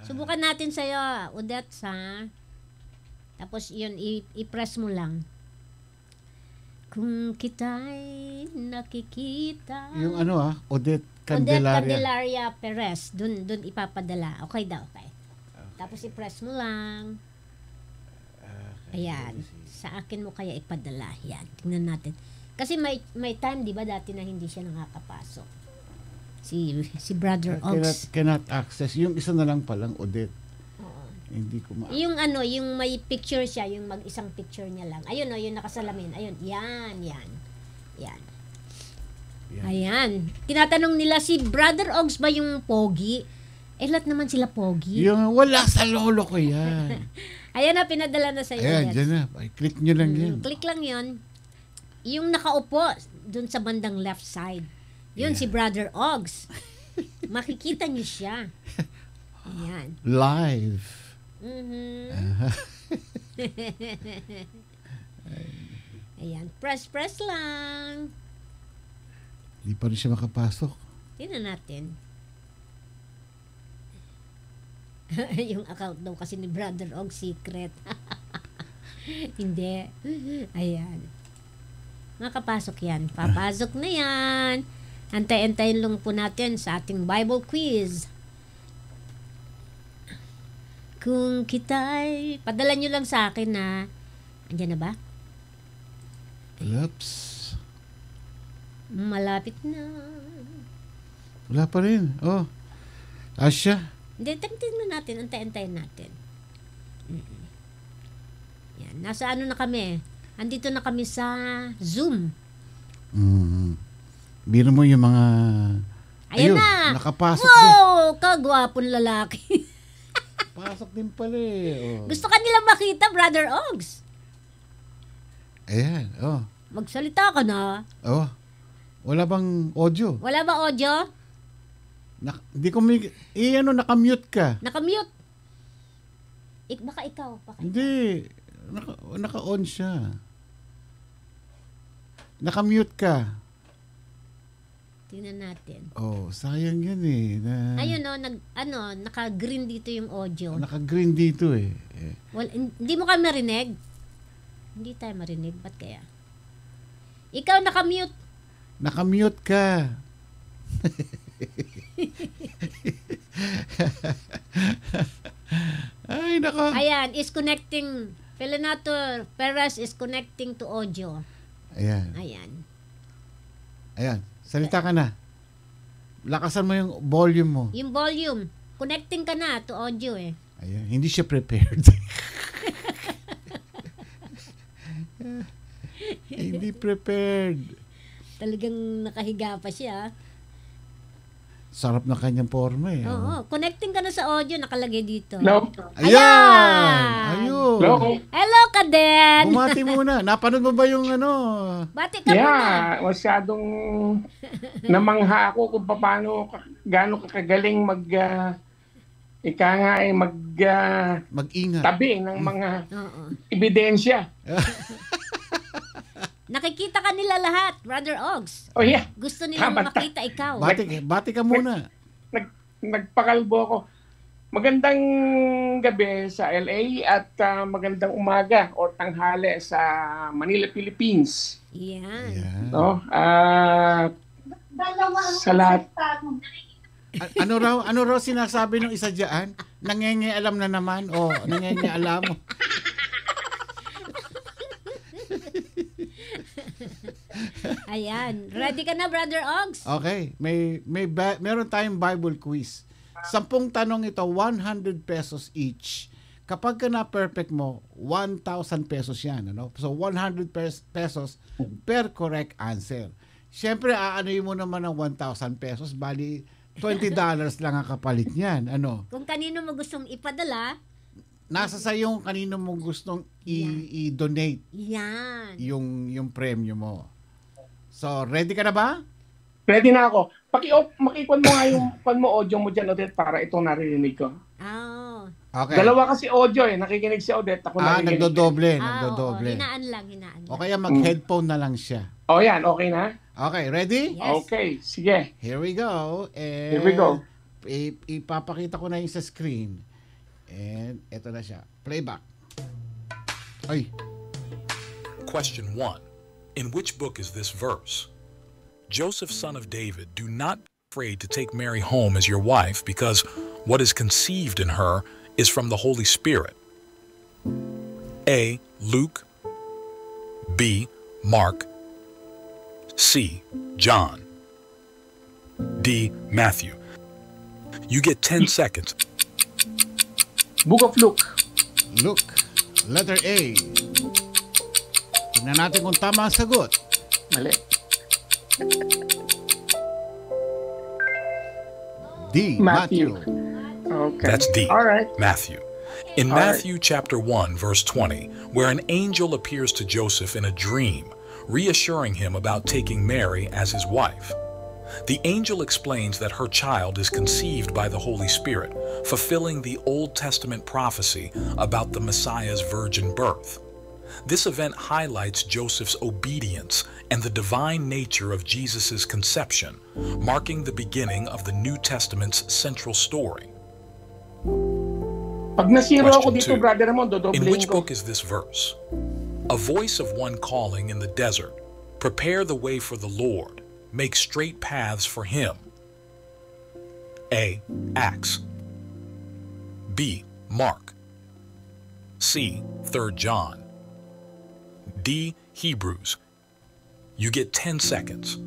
Subukan natin sa'yo, Odette, sa... Tapos yun, i-press mo lang. Kung kita'y nakikita... Yung ano Odette Candelaria. Odette Candelaria Perez. Dun ipapadala. Okay daw, okay. Tapos i-press mo lang. Ayan. Sa akin mo kaya ipadala. Yan. Tingnan natin. Kasi may time, di ba, dati na hindi siya nakakapasok. Si Brother Ogs. Cannot access. Yung isa na lang palang, Odette. Hindi ko yung may picture siya, yung mag-isang picture niya lang. Ayun yung nakasalamin. Ayun, yan. Ayan. Tinatanong nila, si Brother Ogs ba yung pogi? Lahat naman sila pogi. Yung wala sa lolo ko yan. Ayan na, pinadala na sa'yo. Ayan, dyan na. Click nyo lang yan. Click lang yun. Yung nakaupo, dun sa bandang left side. Yun, si Brother Ogs. Makikita nyo siya. Ayan. Live. Ayan, press lang. Hindi pa rin siya makapasok. Tingnan natin. Yung account daw kasi ni Brother Og secret. Hindi. Ayan. Makapasok yan. Papasok na yan. Antay-antayin lang po natin sa ating Bible quiz. Kung kita'y... Padala nyo lang sa akin na... Andiyan na ba? Oops. Malapit na. Wala pa rin. Asya. Hindi, tingnan natin. Antay-antayin natin. Yan. Nasa ano na kami? Andito na kami sa Zoom. Biro mo yung mga... Ayun na! Nakapasok wow! Kagwapong lalaki. Pasok din pala eh. Gusto ka nila makita, Brother Ogs. Ayan, Magsalita ka na. Wala bang audio? Wala ba audio? Hindi ko nakamute ka. Nakamute? Baka ikaw. Hindi. Naka-on siya. Nakamute ka. Tingnan natin. Sayang yun eh. Ayun naka-green dito yung audio. Naka-green dito eh. Well, hindi mo kami marinig? Hindi tayo marinig. Ba't kaya? Ikaw nakamute. Nakamute ka. Ay, nako. Ayan, is connecting. Felinato Perez is connecting to audio. Ayan. Salita ka na. Lakasan mo yung volume mo. Yung volume. Connecting ka na to audio eh. Ayan. Hindi siya prepared. Hindi prepared. Talagang nakahiga pa siya. Sarap na kanyang forma eh. Oo. Connecting ka na sa audio. Nakalagay dito. Hello. Ayan. Ayun. Hello, Kaden. Bumati muna. Napanood mo ba yung Bati ka muna. Masyadong namangha ako kung paano, gaano kakagaling mag-ingat. Tabi ng mga ebidensya. Nakikita ka nila lahat, Brother Ogs. Oh yeah. Gusto nilang makita ikaw. Bati ka muna. Nagpakalbo ako. Magandang gabi sa LA at magandang umaga o tanghali sa Manila, Philippines. Yan. No? Sa lahat. Ano raw sinasabi ng isa diyan? Nangengialam na naman o nangengialam mo? Ayan. Ready ka na, Brother Ogs? Okay. Meron tayong Bible quiz. 10 tanong ito, 100 pesos each. Kapag ka na-perfect mo, 1,000 pesos yan. Ano? So, 100 pesos per correct answer. Siyempre, aanoy mo naman ng 1,000 pesos. Bali, $20 lang ang kapalit niyan. Ano? Kung kanino mo gustong ipadala, nasa sa yung kanino mo gustong i-donate. Yan. Yung premyo mo. So, ready ka na ba? Ready na ako. Makikwan mo nga yung audio mo dyan, Odette, para ito narinig ko. Oh. Okay. Dalawa kasi audio nakikinig si Odette. Ako nagdodoble. Hinaan lang. O kaya mag-headphone na lang siya. Yan. Okay na? Okay, ready? Yes. Okay, sige. Here we go. And here we go. Ipapakita ko na yung sa screen. And ito na siya. Playback. Ay. Question 1. In which book is this verse? Joseph, son of David, do not be afraid to take Mary home as your wife, because what is conceived in her is from the Holy Spirit. A. Luke. B. Mark. C. John. D. Matthew. You get 10 seconds. Book of Luke. Luke. Letter A. Tingnan natin kung tama ang sagot. Mali. D. Matthew. Okay. That's D. All right. Matthew. In Matthew chapter 1, verse 20, where an angel appears to Joseph in a dream, reassuring him about taking Mary as his wife. The angel explains that her child is conceived by the Holy Spirit, fulfilling the Old Testament prophecy about the Messiah's virgin birth. This event highlights Joseph's obedience and the divine nature of Jesus' conception, marking the beginning of the New Testament's central story. Pag nasiro ako dito, Brother Ramon, in which book is this verse? A voice of one calling in the desert, prepare the way for the Lord, make straight paths for him. A. Acts. B. Mark. C. 3 John. D. Hebrews. You get 10 seconds.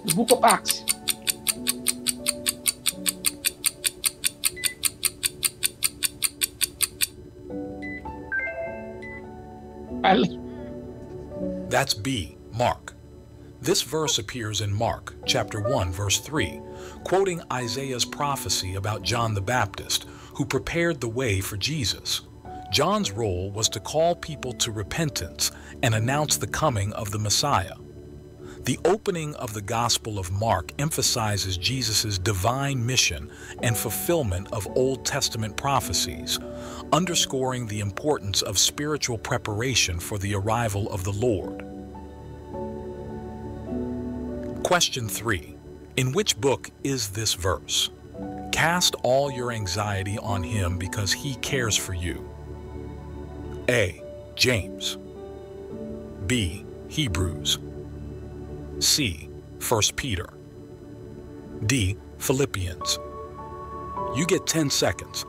The book of Acts. That's B. Mark. This verse appears in Mark chapter 1, verse 3, quoting Isaiah's prophecy about John the Baptist, who prepared the way for Jesus. John's role was to call people to repentance and announce the coming of the Messiah. The opening of the Gospel of Mark emphasizes Jesus' divine mission and fulfillment of Old Testament prophecies, underscoring the importance of spiritual preparation for the arrival of the Lord. Question 3. In which book is this verse? Cast all your anxiety on him because he cares for you. A. James. B. Hebrews. C. 1 Peter. D. Philippians. You get 10 seconds.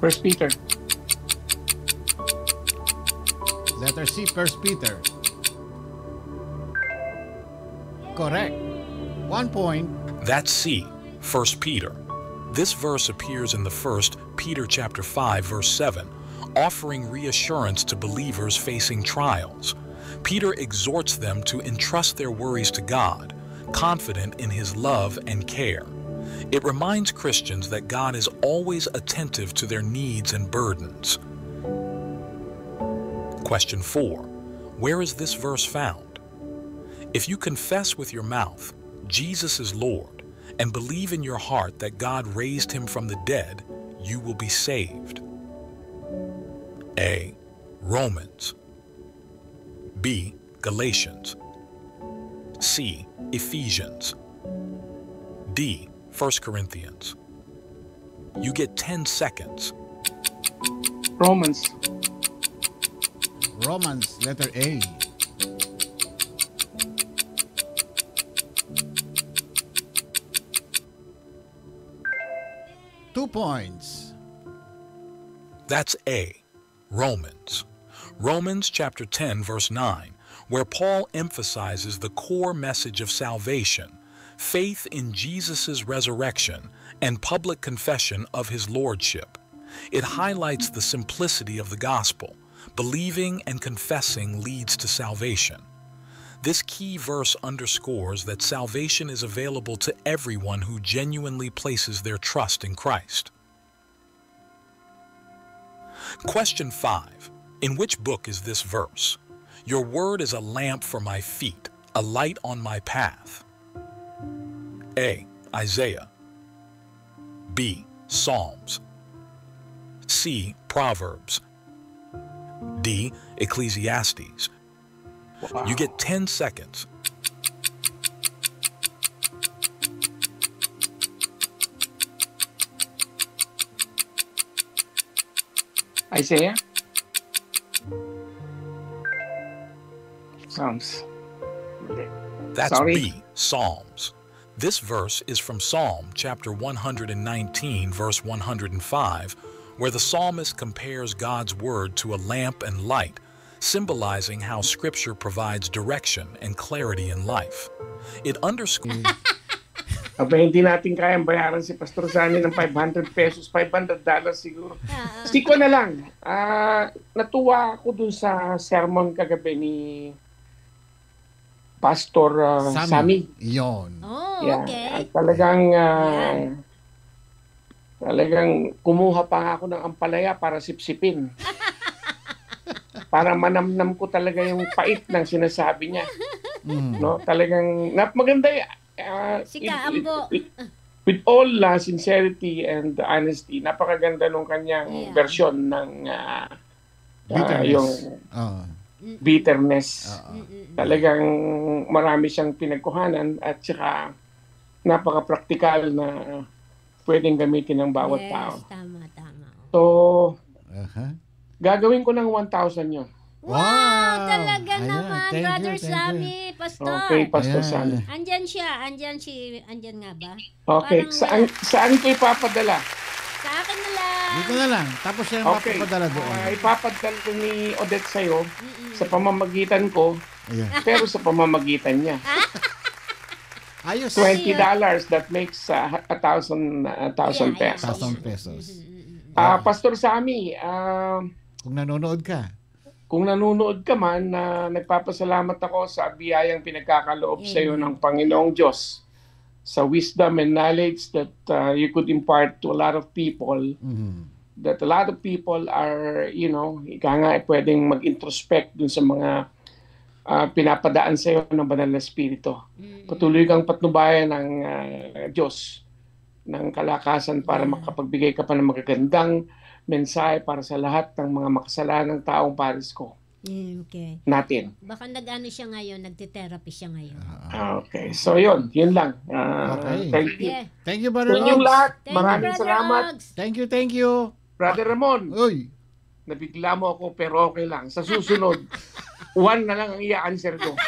First Peter. Letter C, 1 Peter. Correct. 1 point. That's C, 1 Peter. This verse appears in the 1 Peter chapter 5, verse 7, offering reassurance to believers facing trials. Peter exhorts them to entrust their worries to God, confident in his love and care. It reminds Christians that God is always attentive to their needs and burdens. Question 4. Where is this verse found? If you confess with your mouth, Jesus is Lord, and believe in your heart that God raised him from the dead, you will be saved. A. Romans. B. Galatians. C. Ephesians. D. 1 Corinthians. You get 10 seconds. Romans. Romans, letter A. Two points. That's A. Romans. Romans chapter 10, verse 9, where Paul emphasizes the core message of salvation, faith in Jesus' resurrection, and public confession of his lordship. It highlights the simplicity of the gospel. Believing and confessing leads to salvation. This key verse underscores that salvation is available to everyone who genuinely places their trust in Christ. Question 5. In which book is this verse? Your word is a lamp for my feet, a light on my path. A. Isaiah. B. Psalms. C. Proverbs. D. Ecclesiastes. Wow. You get 10 seconds. Isaiah? Psalms. That's Sorry. B. Psalms. This verse is from Psalm chapter 119, verse 105, where the psalmist compares God's word to a lamp and light, symbolizing how Scripture provides direction and clarity in life. It underscores... Aba, hindi natin kayang bayaran si Pastor Sunny ng 500 pesos, $500 siguro. Siko na lang. Natuwa ako dun sa sermon kagabi ni Pastor Sammy. Yon. Oh, Yeah. okay. At talagang kumuha pa ako ng ampalaya para sipsipin. Para manamnam ko talaga yung pait ng sinasabi niya. No, talagang maganda. Sika, Ambo. With all sincerity and honesty, napakaganda nung kanyang version ng yung bitterness. Talagang marami siyang pinagkuhanan at saka napaka-practical na pwedeng gamitin ng bawat tao. Tama. So, gagawin ko ng 1,000 yun. Wow! Talaga naman, Brother Sammy, Pastor. Okay, Pastor Sammy. Andyan siya. Andyan nga ba? Okay, saan ko ipapadala? Sa akin na lang. Dito na lang. Tapos siya mapapadala doon. Ipapadala ko ni Odette sa'yo sa pamamagitan ko, pero sa pamamagitan niya. Ayos. $20, that makes 1,000 pesos. 1,000 pesos. Pastor Sammy, kung nanonood ka. Kung nanonood ka man, nagpapasalamat ako sa biyayang pinagkakaloob sa iyo ng Panginoong Diyos, sa wisdom and knowledge that you could impart to a lot of people, that a lot of people are, ika nga, pwedeng mag-introspect dun sa mga pinapadaan sa iyo ng Banal na Espiritu. Patuloy kang patnubayan ng Diyos ng kalakasan para makapagbigay ka pa ng magagandang mensahe para sa lahat ng mga makasalanang taong pares ko. Okay. Natin. Baka nag-ano siya ngayon, nagte-therapy siya ngayon. Okay. So yun lang. Okay. Thank you. Thank you, Brother Sa inyong Ogs. lahat, Thank maraming you, Brother salamat. Ogs. Thank you. Brother Ramon. Uy. Nabigla mo ako pero okay lang. Sa susunod, 1 na lang ang i-answer ko.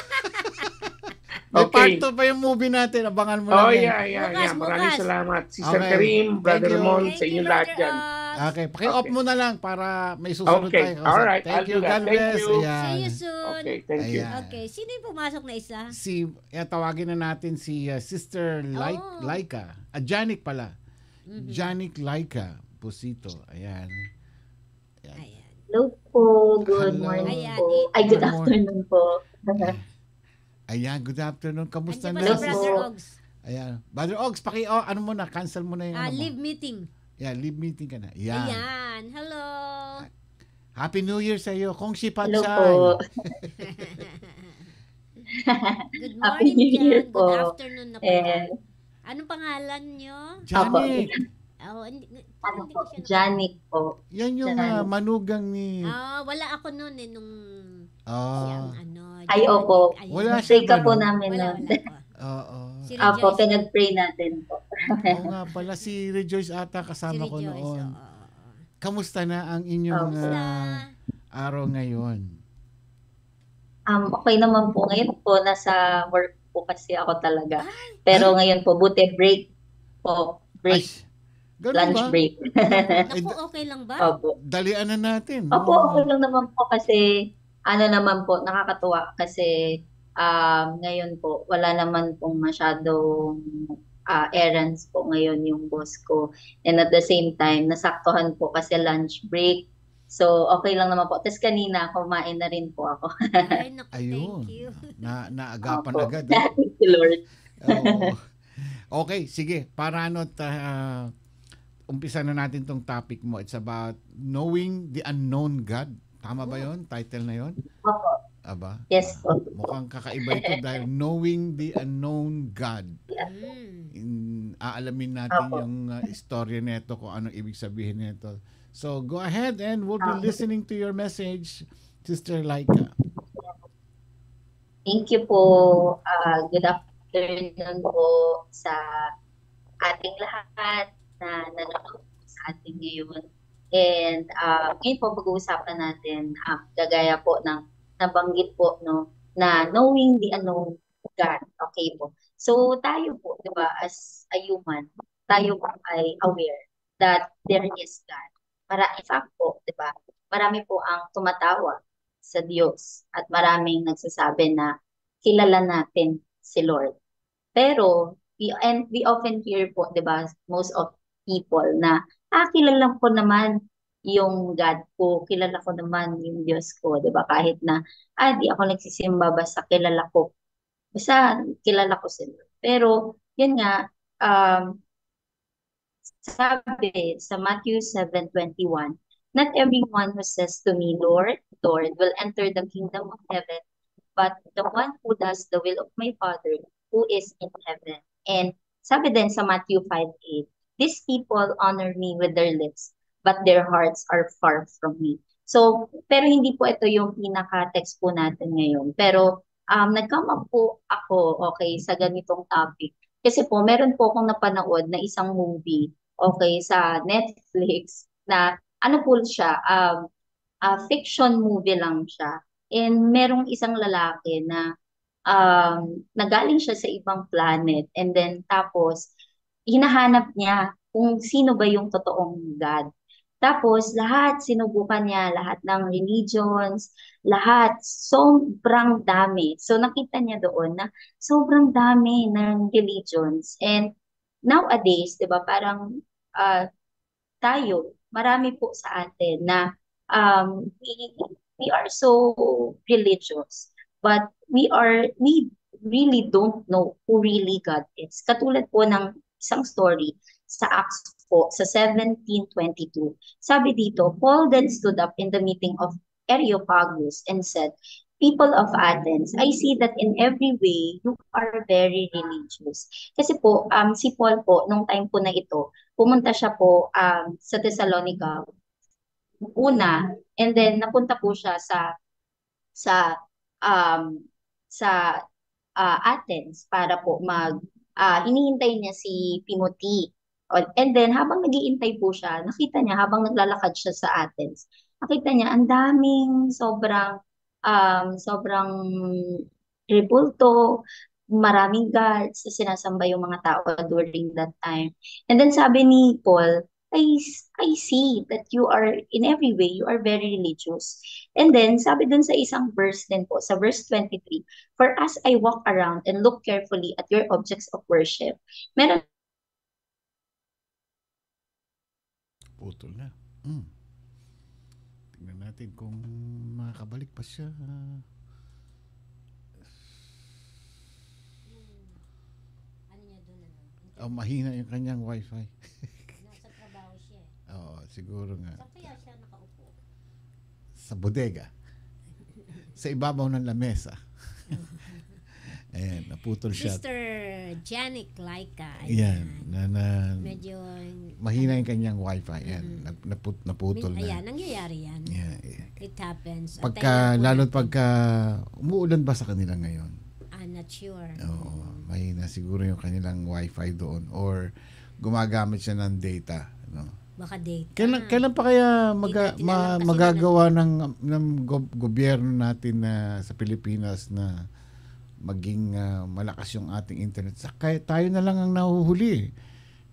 May part 2 pa yung movie natin. Abangan mo lang yan. Yeah. Maraming salamat. Sister Okay. Karim, Brother Thank you. Ramon, sa inyong lahat dyan. Okay, paki-off mo na lang para may susunod Okay. tayo. Alright, Thank I'll you, do that. God Thank bless. you. Ayan. See you soon. Okay, thank you. Ayan. Okay, sino yung pumasok na isa? Tawagin na natin si Sister Laika. Janik pala. Janik Laika Busito. Ayan. Hello po. Good morning po. Ay, good afternoon po. Ayan, good afternoon. Kamusta na? Hello, Brother Ogs. Ayan. Brother Ogs, ano mo na, cancel mo na yung Live meeting. Yeah, live meeting ka na. Ayan. Ayan. Hello. Happy New Year sa iyo. Kong si Hello Pansay. po. Good Happy morning, New Year Jan. po. Good afternoon na po. And Anong pangalan nyo? Janik. Oh, Ano po? Janik po. Yan yung manugang ni... wala ako noon nung siyang Ay, opo. Wala Pray siya ka po ganun? namin Wala, nun. Oo. Si Opo, Rejoice. pinag-pray natin po. Oo nga pala, si Rejoice ata kasama ko noon. Kamusta na ang inyong araw ngayon? Okay naman po. Ngayon po, nasa work po kasi ako talaga. Pero ngayon po, buti break po. Break. Lunch ba? break. Naku, okay lang ba? Opo. Dalian na natin. Opo, okay lang naman po kasi naman po, nakakatuwa kasi ngayon po, wala naman pong masyadong errands po ngayon yung boss ko. And at the same time, nasaktuhan po kasi lunch break. So, okay lang naman po. Tapos kanina, kumain na rin po ako. Ay, naku, Ayun. thank you. Naagapan Opo. agad. Thank you, Lord. Oo. Okay, sige. Para umpisa na natin tong topic mo. It's about knowing the unknown God. Tama ba yon? Title na yon? Opo. Aba? Yes po. Mukhang kakaiba ito dahil knowing the unknown God. Aalamin natin yung istorya nito, kung anong ibig sabihin nito. So, go ahead and we'll be listening to your message, Sister Laika. Thank you po. Good afternoon po sa ating lahat na nanonood sa ating ngayon. And ngayon po pag-uusapan natin, gagaya po ng nabanggit po, no, na knowing the unknown God. Okay po. So tayo po, di ba, as a human, tayo po ay aware that there is God. In fact po, di ba, marami po ang tumatawa sa Diyos at maraming nagsasabi na kilala natin si Lord. Pero, we often hear po, di ba, most of people na, kilala ko naman yung God ko, kilala ko naman yung Diyos ko, di ba? Kahit na, di ako nagsisimba, basta kilala ko. Basta kilala ko si Lord. Pero, yun nga, sabi sa Matthew 7:21, not everyone who says to me, Lord, Lord, will enter the kingdom of heaven, but the one who does the will of my Father who is in heaven. And sabi din sa Matthew 5:8, these people honor me with their lips, but their hearts are far from me. So, pero hindi po ito yung pinaka-text po natin ngayon. Pero, nag-come up po ako, okay, sa ganitong topic. Kasi po, meron po akong napanood na isang movie, okay, sa Netflix, na ano po siya, fiction movie lang siya. And merong isang lalaki na nagaling siya sa ibang planet, and then tapos hinahanap niya kung sino ba yung totoong God. Tapos lahat sinubukan niya, lahat ng religions, lahat, sobrang dami. So nakita niya doon na sobrang dami ng religions. And nowadays, 'di ba, parang tayo, marami po sa atin na we are so religious, but we really don't know who really God is. Katulad po ng isang story sa Acts po, sa 17:22. Sabi dito, Paul then stood up in the meeting of Areopagus and said, people of Athens, I see that in every way you are very religious. Kasi po, si Paul po, nung time po na ito, pumunta siya po sa Thessalonica una, and then napunta po siya sa Athens para po hinihintay niya si Timothy. And then habang nag-iintay po siya, nakita niya habang naglalakad siya sa Athens, nakita niya ang daming sobrang rebulto, maraming gods na sinasamba yung mga tao during that time. And then sabi ni Paul, I see that you are, in every way, you are very religious. And then, sabi dun sa isang verse din po, sa verse 23, for as I walk around and look carefully at your objects of worship, meron putol na. Tingnan natin kung makakabalik pa siya. Mahina yung kanyang wifi. Nasa trabaho siya. Oo, siguro nga. Saan kaya siya nakaupo? Sa bodega. Sa ibabaw ng lamesa. Ayan, naputol siya. Mr. Janik Laika. Yan. Medyo mahina yung kanyang wifi. Yan. Naputol na. Ayan, nangyayari yan. Yeah. It happens. Lalo pagka umuulan ba sa kanila ngayon? I'm not sure. Oo. Mahina siguro yung kanilang wifi doon. Or gumagamit siya ng data. No? Baka data. Kailan pa kaya magagawa ng gobyerno natin sa Pilipinas na maging malakas yung ating internet? Kaya tayo na lang ang nahuhuli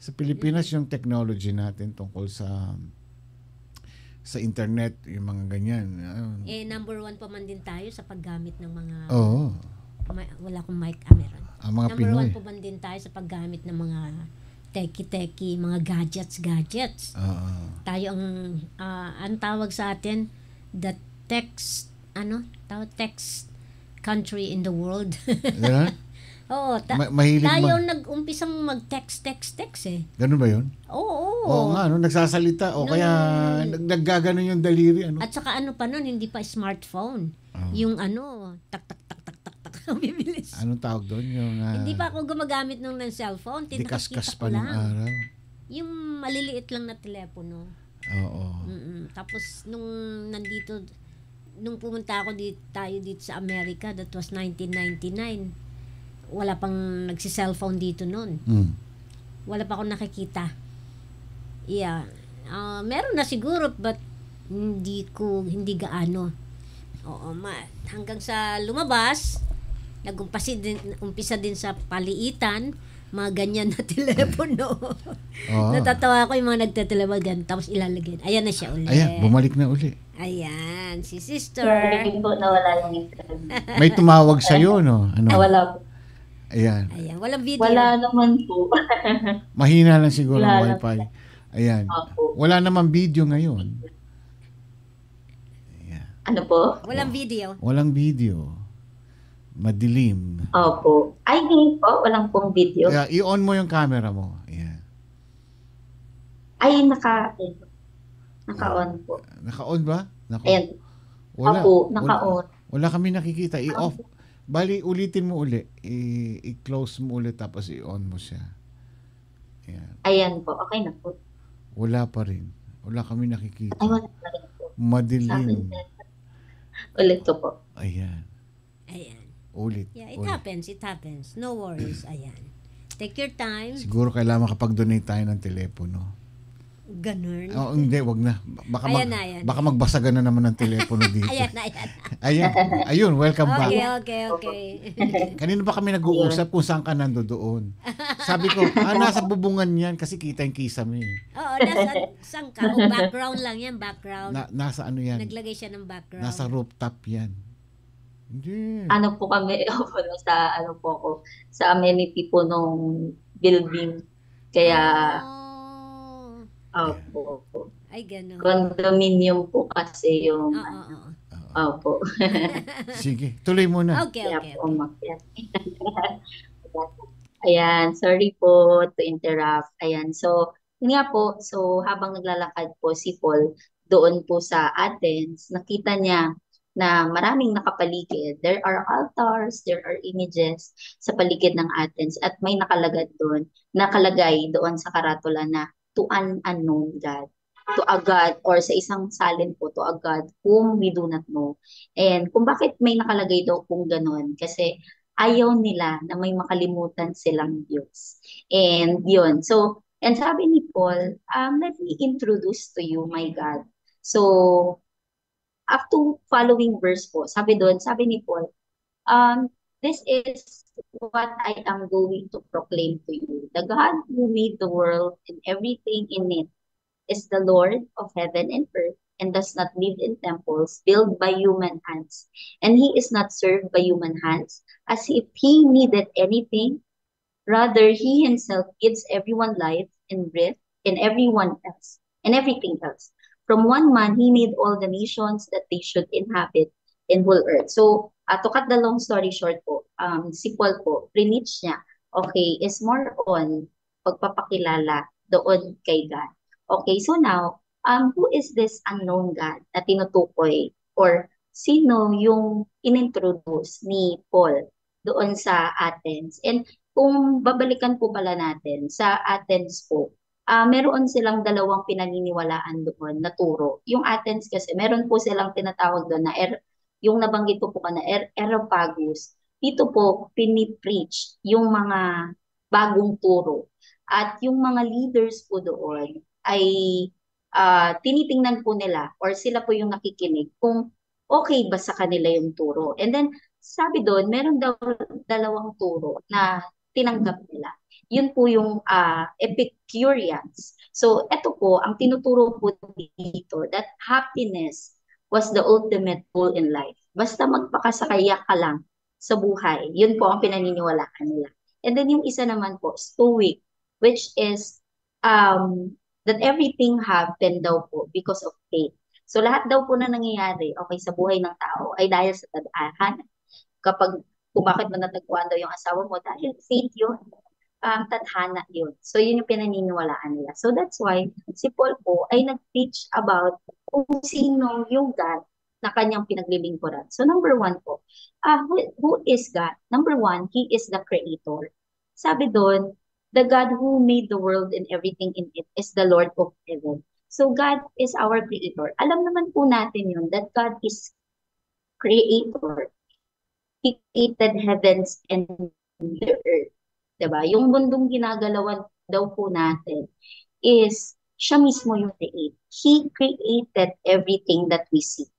sa Pilipinas yung technology natin tungkol sa internet, yung mga ganyan. Number 1 pa man din tayo sa paggamit ng mga wala akong mic, meron. Ang mga number Pinoy. 1 pa man din tayo sa paggamit ng mga teki, mga gadgets. Tayo ang tawag sa atin, the text country in the world. Yeah? Oo, mahilig tayo nag-umpisang mag-text eh. Ganun ba yun? Oo. Nga, nagsasalita o kaya naggaganon yung daliri. At saka pa nun, hindi pa smartphone. Yung tak bibilis. Anong tawag doon? Hindi pa ako gumagamit ng cellphone. Dikas-kas pa ng araw. Yung maliliit lang na telepono. Oo. Tapos nung pumunta ako tayo dito sa Amerika, that was 1999. Wala pang nagsi-cellphone dito noon. Wala pa akong nakikita. Yeah. Meron na siguro but hindi gaano. Oo, hanggang sa lumabas, umpisa din sa paliitan, mga ganyan na telepono. Natatawa ako yung mga nagtetelepono tapos ilalagyan. Ayan na siya ulit. Ayan, bumalik na uli. Ayan, si sister. Sorry po, nawala yung internet. May tumawag sa'yo, no? Nawala po. Ayan. Walang video. Wala naman po. Mahina lang siguro ang wifi. Ayan. Wala naman video ngayon. Ayan. Ano po? Walang video. Walang video. Madilim. Opo. Ay, hindi po. Walang pong video. Kaya i-on mo yung camera mo. Ayan. Ay, naka-on po. Naka-on ba? Ayan. Opo, naka-on. Wala kami nakikita. I-off. Bali, ulitin mo uli. I-close mo ulit tapos i-on mo siya. Ayan. Ayan po. Okay na po. Wala pa rin. Wala kami nakikita. Ay, wala pa rin po. Madilim. Ulit ko po. Ayan. Ulit. Yeah, it happens. No worries. Ayan. Take your time. Siguro kailangan makapag-donate tayo ng telepono. Ganun. Hindi, wag na. Baka magbasagan na naman ng telepono dito. Ayun, welcome back. Okay. Kanina pa kami nag-uusap kung saan ka nandoon. Sabi ko, nasa bubungan yan kasi kita yung kisame. Oo, saan ka? Background lang yan, background. Nasa ano yan? Naglagay siya ng background. Nasa rooftop yan. Hindi. Ano po kami, sa amenity po nung building. Kaya, opo. Ay, gano'n. Condominium po kasi yung, opo. Sige, tuloy mo na. Okay. Ayan, sorry po to interrupt. Ayan, so, yun nga po, so habang naglalakad po si Paul doon po sa Athens, nakita niya na maraming nakapaligid. There are altars, there are images sa paligid ng Athens at may nakalagay doon sa karatula na to an unknown God. To a God or sa isang salin po, to a God whom we do not know. And kung bakit may nakalagay daw kung ganon, kasi ayaw nila na may makalimutan silang Diyos. And yun. So, and sabi ni Paul, let me introduce to you my God. So, up to following verse po, sabi ni Paul, this is what I am going to proclaim to you. The God who made the world and everything in it is the Lord of heaven and earth and does not live in temples built by human hands. And he is not served by human hands as if he needed anything. Rather, he himself gives everyone life and breath and everyone else and everything else. From one man, he made all the nations that they should inhabit in whole earth. So, to cut the long story short po, si Paul po, preach niya, okay, is more on pagpapakilala doon kay God. Okay, so now, who is this unknown God na tinutukoy? Or sino yung inintroduce ni Paul doon sa Athens? And kung babalikan po pala natin sa Athens po, meron silang dalawang pinaniniwalaan doon na turo. Yung Athens kasi, meron po silang tinatawag doon na yung nabanggit ko po na Areopagus. Dito po, pinipreach yung mga bagong turo. At yung mga leaders po doon ay tinitingnan po nila or sila po yung nakikinig kung okay ba sa kanila yung turo. And then, sabi doon, meron daw dalawang turo na tinanggap nila. Yun po yung Epicureans. So, eto po, ang tinuturo po dito, that happiness was the ultimate goal in life. Basta magpakasakaya ka lang sa buhay. Yun po ang pinaniniwalaan nila. And then yung isa naman po, Stoic, which is that everything happened daw po because of faith. So lahat daw po na nangyayari, okay, sa buhay ng tao ay dahil sa tadhana. Kapag kung bakit mo natagpuan daw yung asawa mo, dahil faith yun, tadhana yun. So yun yung pinaniniwalaan nila. So that's why si Paul po ay nag-teach about kung sino yung God na kanyang pinaglilingkuran. So number one po, who is God? Number one, He is the Creator. Sabi doon, the God who made the world and everything in it is the Lord of heaven. So God is our Creator. Alam naman po natin yun, that God is Creator. He created heavens and the earth. Diba? Yung mundong ginagalawan daw po natin is siya mismo yung create. He created everything that we see.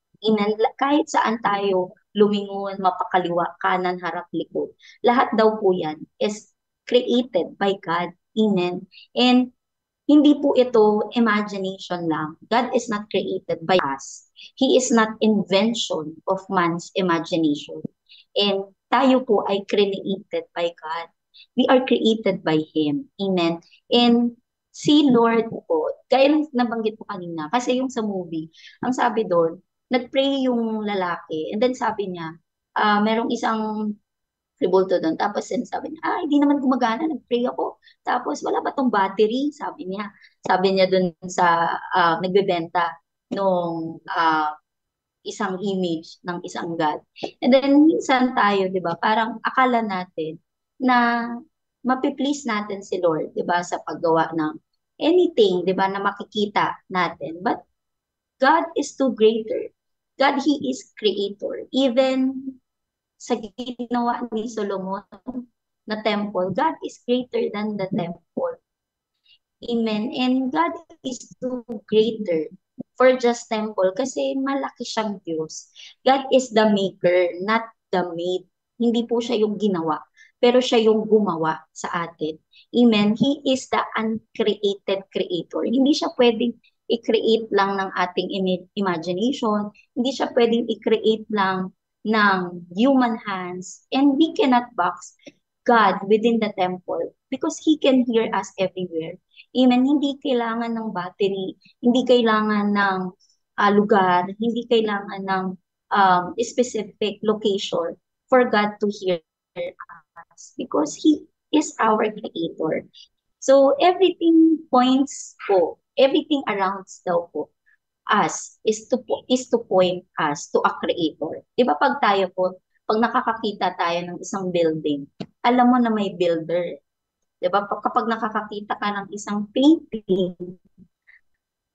Kahit saan tayo lumingon, mapakaliwa, kanan, harap, likod. Lahat daw po yan is created by God. Amen. And hindi po ito imagination lang. God is not created by us. He is not invention of man's imagination. And tayo po ay created by God. We are created by Him. Amen. And si Lord po, gaya ng nabanggit po kanina, kasi yung sa movie, ang sabi doon, nag-pray yung lalaki, and then sabi niya, merong isang ribulto doon, tapos sabi niya, hindi naman gumagana, nag-pray ako, tapos wala ba tong battery, sabi niya doon sa nagbebenta nung isang image ng isang God. And then minsan tayo, 'di ba, parang akala natin na mapiplease natin si Lord, 'di ba, sa paggawa ng anything, 'di ba, na makikita natin. But God is too greater. God, He is creator. Even sa ginawa ni Solomon na temple, God is greater than the temple. Amen. And God is too greater for just temple kasi malaki siyang Diyos. God is the maker, not the made. Hindi po siya yung ginawa, pero siya yung gumawa sa atin. Amen. He is the uncreated creator. Hindi siya pwedeng i-create lang ng ating imagination. Hindi siya pwedeng i-create lang ng human hands. And we cannot box God within the temple because He can hear us everywhere. Amen. Hindi kailangan ng battery, hindi kailangan ng lugar, hindi kailangan ng specific location for God to hear us because He is our creator. So everything points po, everything around daw po us is to point us to a creator. Di ba pag tayo po, pag nakakakita tayo ng isang building, alam mo na may builder. Di ba? Kapag nakakakita ka ng isang painting,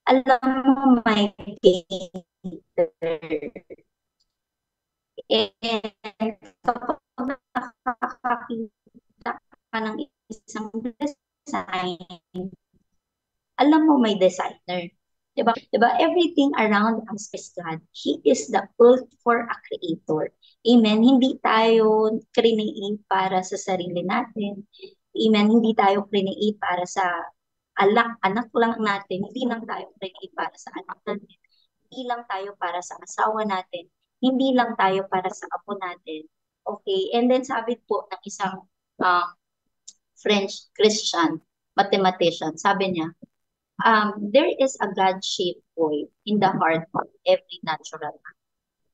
alam mo may painter. And kapag nakakakita ka ng isang design, alam mo may designer. Diba? Diba? Everything around us is God. He is the earth for a creator. Amen. Hindi tayo create para sa sarili natin. Amen. Hindi tayo create para sa anak lang natin. Hindi lang tayo create para sa anak natin. Hindi lang tayo para sa asawa natin. Hindi lang tayo para sa apo natin. Okay. And then sabi po ng isang French Christian mathematician, sabi niya, there is a God-shaped void in the heart of every natural man.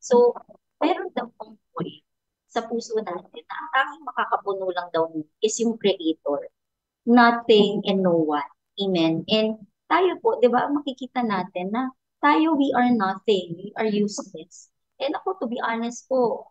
So, meron daw pong void sa puso natin na ang tanging makakapuno lang daw is yung Creator. Nothing and no one. Amen. And tayo po, di ba, makikita natin na tayo, we are nothing. We are useless. And ako, to be honest po,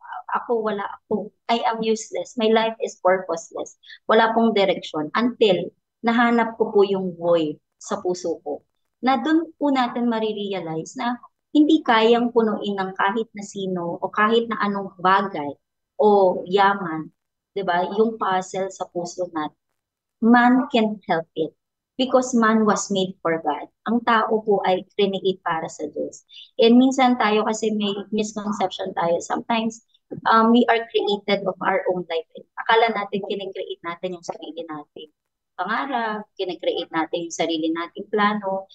wala ako. I am useless. My life is purposeless. Wala pong direction until nahanap ko po yung void sa puso ko. Na doon po natin marirealize na hindi kayang punuin ng kahit na sino o kahit na anong bagay o yaman, 'di ba? Yung puzzle sa puso natin. Man can't help it because man was made for God. Ang tao po ay create para sa Diyos. And minsan tayo kasi may misconception tayo. Sometimes we are created of our own life. Akala natin kinecreate natin yung sarili natin pangarap, kinecreate natin yung sarili nating plano,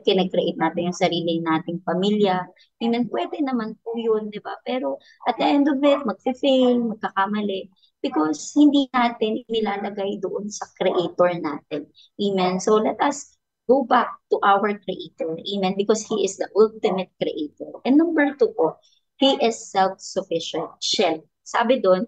kinecreate natin yung sarili nating pamilya. Even pwede naman po yun, di ba? Pero at the end of it, magfe-fail, magkakamali. Because hindi natin nilalagay doon sa creator natin. Amen. So let us go back to our creator. Amen. Because he is the ultimate creator. And number 2 po, he is self-sufficient. Sabi doon,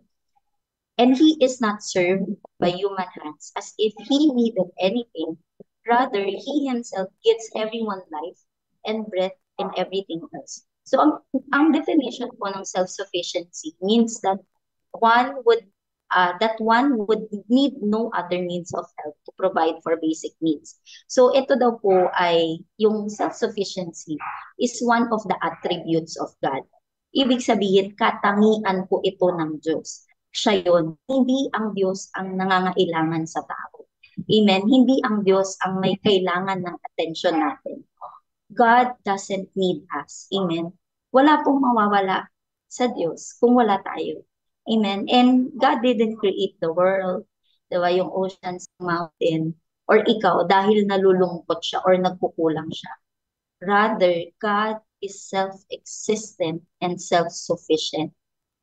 and he is not served by human hands as if he needed anything. Rather, he himself gives everyone life and breath and everything else. So, ang definition po ng self-sufficiency means that one would need no other means of help to provide for basic needs. So, ito daw po ay yung self-sufficiency is one of the attributes of God. Ibig sabihin, katangian po ito ng Diyos. Siya yun. Hindi ang Diyos ang nangangailangan sa tao. Amen. Hindi ang Diyos ang may kailangan ng attention natin. God doesn't need us. Amen. Wala pong mawawala sa Diyos kung wala tayo. Amen. And God didn't create the world, diba, yung oceans, mountain, or ikaw dahil nalulungkot siya or nagkukulang siya. Rather, God is self-existent and self-sufficient.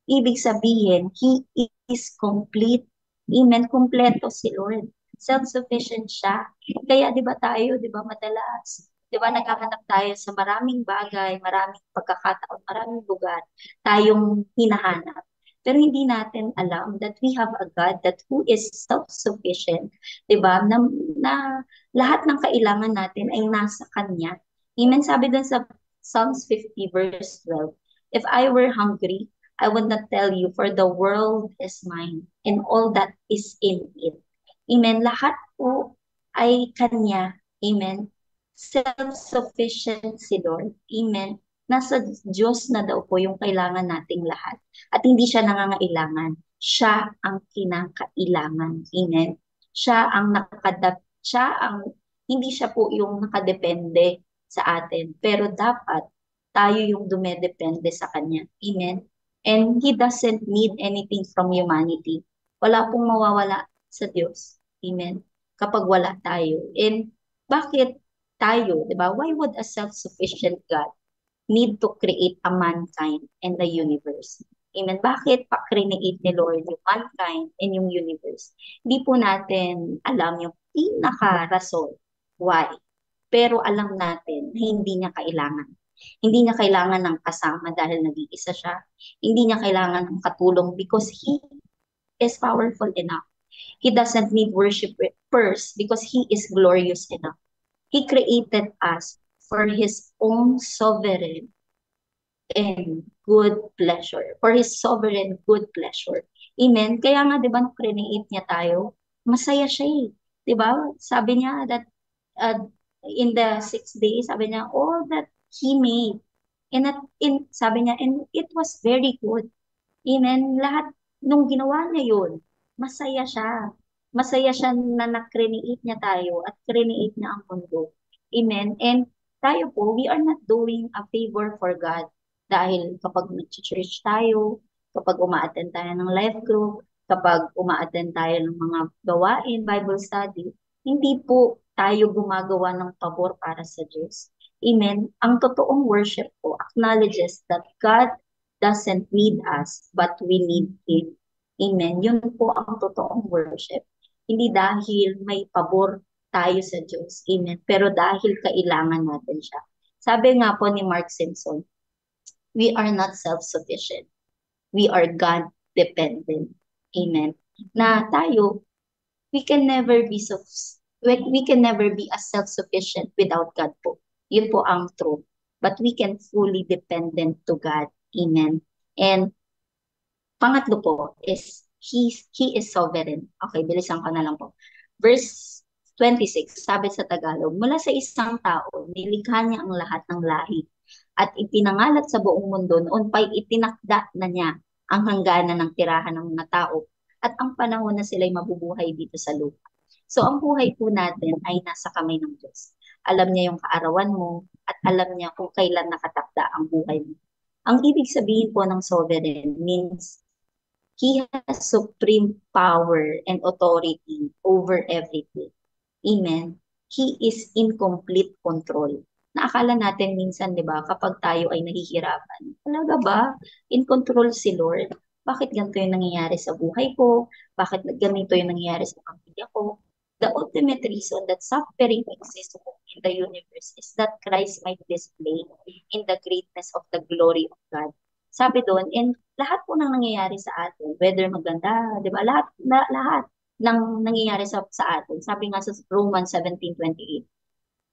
Ibig sabihin, He is complete. Amen. Kompleto si Lord. Self-sufficient siya. Kaya di ba tayo, di ba madalas, di ba naghahanap tayo sa maraming bagay, maraming pagkakataon, maraming lugar, tayong hinahanap. Pero hindi natin alam that we have a God that who is self-sufficient, di ba? Na lahat ng kailangan natin ay nasa Kanya. Amen. Sabi dun sa Psalms 50 verse 12, if I were hungry, I would not tell you, for the world is mine and all that is in it. Amen. Lahat po ay Kanya. Amen. Self-sufficient si Lord. Amen. Nasa Diyos na daw po yung kailangan nating lahat. At hindi siya nangangailangan. Siya ang kinakailangan. Amen. Hindi siya po yung nakadepende sa atin. Pero dapat tayo yung dumedepende sa Kanya. Amen. And He doesn't need anything from humanity. Wala pong mawawala sa Diyos. Amen. Kapag wala tayo. And bakit tayo, di ba? Why would a self-sufficient God need to create a mankind and the universe? Amen. Bakit pa-create ni Lord yung mankind and yung universe? Hindi po natin alam yung pinaka-rason. Why? Pero alam natin na hindi niya kailangan. Hindi niya kailangan ng kasama dahil nag-iisa siya. Hindi niya kailangan ng katulong because He is powerful enough. He doesn't need worship first because He is glorious enough. He created us for His own sovereign and good pleasure. For His sovereign good pleasure. Amen? Kaya nga, di ba, nung create niya tayo, masaya siya eh. Di ba? Sabi niya that in the 6 days, sabi niya, all that He made. Sabi niya, and it was very good. Amen. Lahat nung ginawa niya yun, masaya siya. Masaya siya na na-create niya tayo at create niya ang mundo. Amen. And tayo po, we are not doing a favor for God. Dahil kapag nag-church tayo, kapag uma-attend tayo ng life group, kapag uma-attend tayo ng mga gawain, Bible study, hindi po tayo gumagawa ng pabor para sa Diyos. Amen. Ang totoong worship po acknowledges that God doesn't need us, but we need Him. Amen. Yun po ang totoong worship. Hindi dahil may pabor tayo sa Diyos. Amen. Pero dahil kailangan natin siya. Sabi nga po ni Mark Simpson, we are not self-sufficient. We are God-dependent. Amen. Na tayo, we can never be as self-sufficient without God po. Yun po ang truth. But we can fully dependent to God. Amen. And pangatlo po is He is sovereign. Okay, bilisan ko na lang po. Verse 26, sabi sa Tagalog, mula sa isang tao, nilikha niya ang lahat ng lahi at ipinangalat sa buong mundo, noon pa'y itinakda na niya ang hangganan ng tirahan ng mga tao at ang panahon na sila'y mabubuhay dito sa lupa. So ang buhay po natin ay nasa kamay ng Diyos. Alam niya yung kaarawan mo at alam niya kung kailan nakatakda ang buhay mo. Ang ibig sabihin po ng sovereign means He has supreme power and authority over everything. Amen. He is in complete control. Naakala natin minsan, di ba, kapag tayo ay nahihirapan, talaga ba, in control si Lord? Bakit ganito yung nangyayari sa buhay ko? Bakit ganito yung nangyayari sa pamilya ko? The ultimate reason that suffering exists in the universe is that Christ might display in the greatness of the glory of God. Sabi doon, and lahat po ng nangyayari sa atin, whether maganda, di ba, lahat ng nangyayari sa atin. Sabi nga sa Romans 17:28.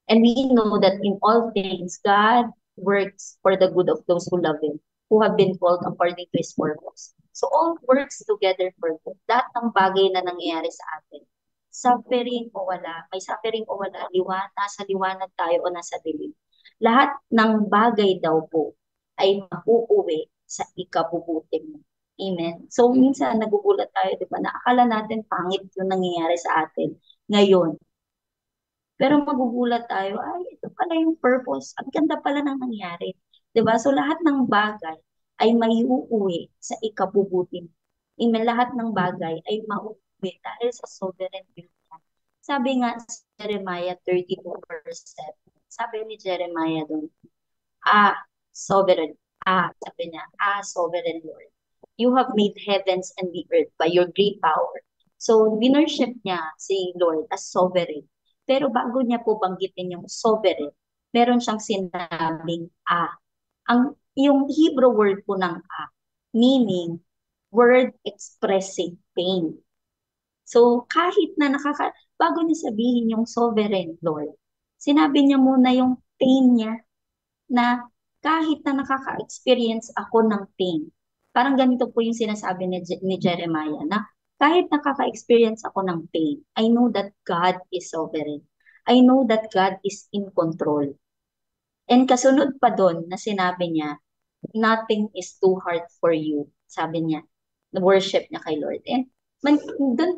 And we know that in all things, God works for the good of those who love Him, who have been called according to His purpose. So all works together for good. Lahat ng bagay na nangyayari sa atin, suffering o wala, may suffering o wala, nasa liwanag tayo o nasa dilim. Lahat ng bagay daw po ay mauuwi sa ikabubuti mo. Amen. So, minsan nagugulat tayo, di ba, na akala natin pangit yung nangyayari sa atin ngayon. Pero magugulat tayo, ay, ito pala yung purpose. Ang ganda pala nang nangyari. Di ba? So, lahat ng bagay ay maiuuwi sa ikabubuti mo. Amen. Lahat ng bagay ay mauuwi dahil sa sovereign will niya. Sabi nga sa Jeremiah 32 verse 7, sabi ni Jeremiah doon, sovereign. Sabi niya, sovereign Lord. You have made heavens and the earth by your great power. So, winworship niya si Lord as sovereign. Pero bago niya po banggitin yung sovereign, meron siyang sinabing yung Hebrew word po ng meaning word expressing pain. So, kahit na bago niya sabihin yung sovereign Lord, sinabi niya muna yung pain niya na kahit na nakaka-experience ako ng pain. Parang ganito po yung sinasabi ni Jeremiah na kahit nakaka-experience ako ng pain, I know that God is sovereign. I know that God is in control. And kasunod pa doon na sinabi niya, nothing is too hard for you. Sabi niya, worship niya kay Lord. And doon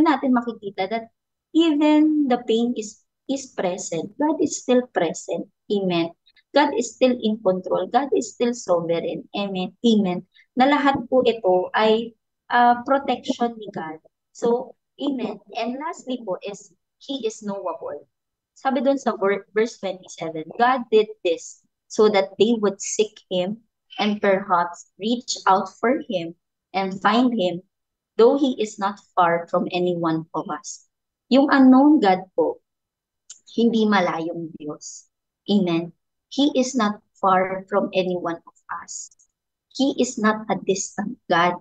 natin makikita that even the pain is present. God is still present. Amen. God is still in control. God is still sovereign. Amen. Amen. Na lahat po ito ay protection ni God. So, amen. And lastly po is, He is knowable. Sabi doon sa verse 27, God did this so that they would seek Him and perhaps reach out for Him and find Him, though He is not far from any one of us. Yung unknown God po, hindi malayong Diyos. Amen. He is not far from any one of us. He is not a distant God.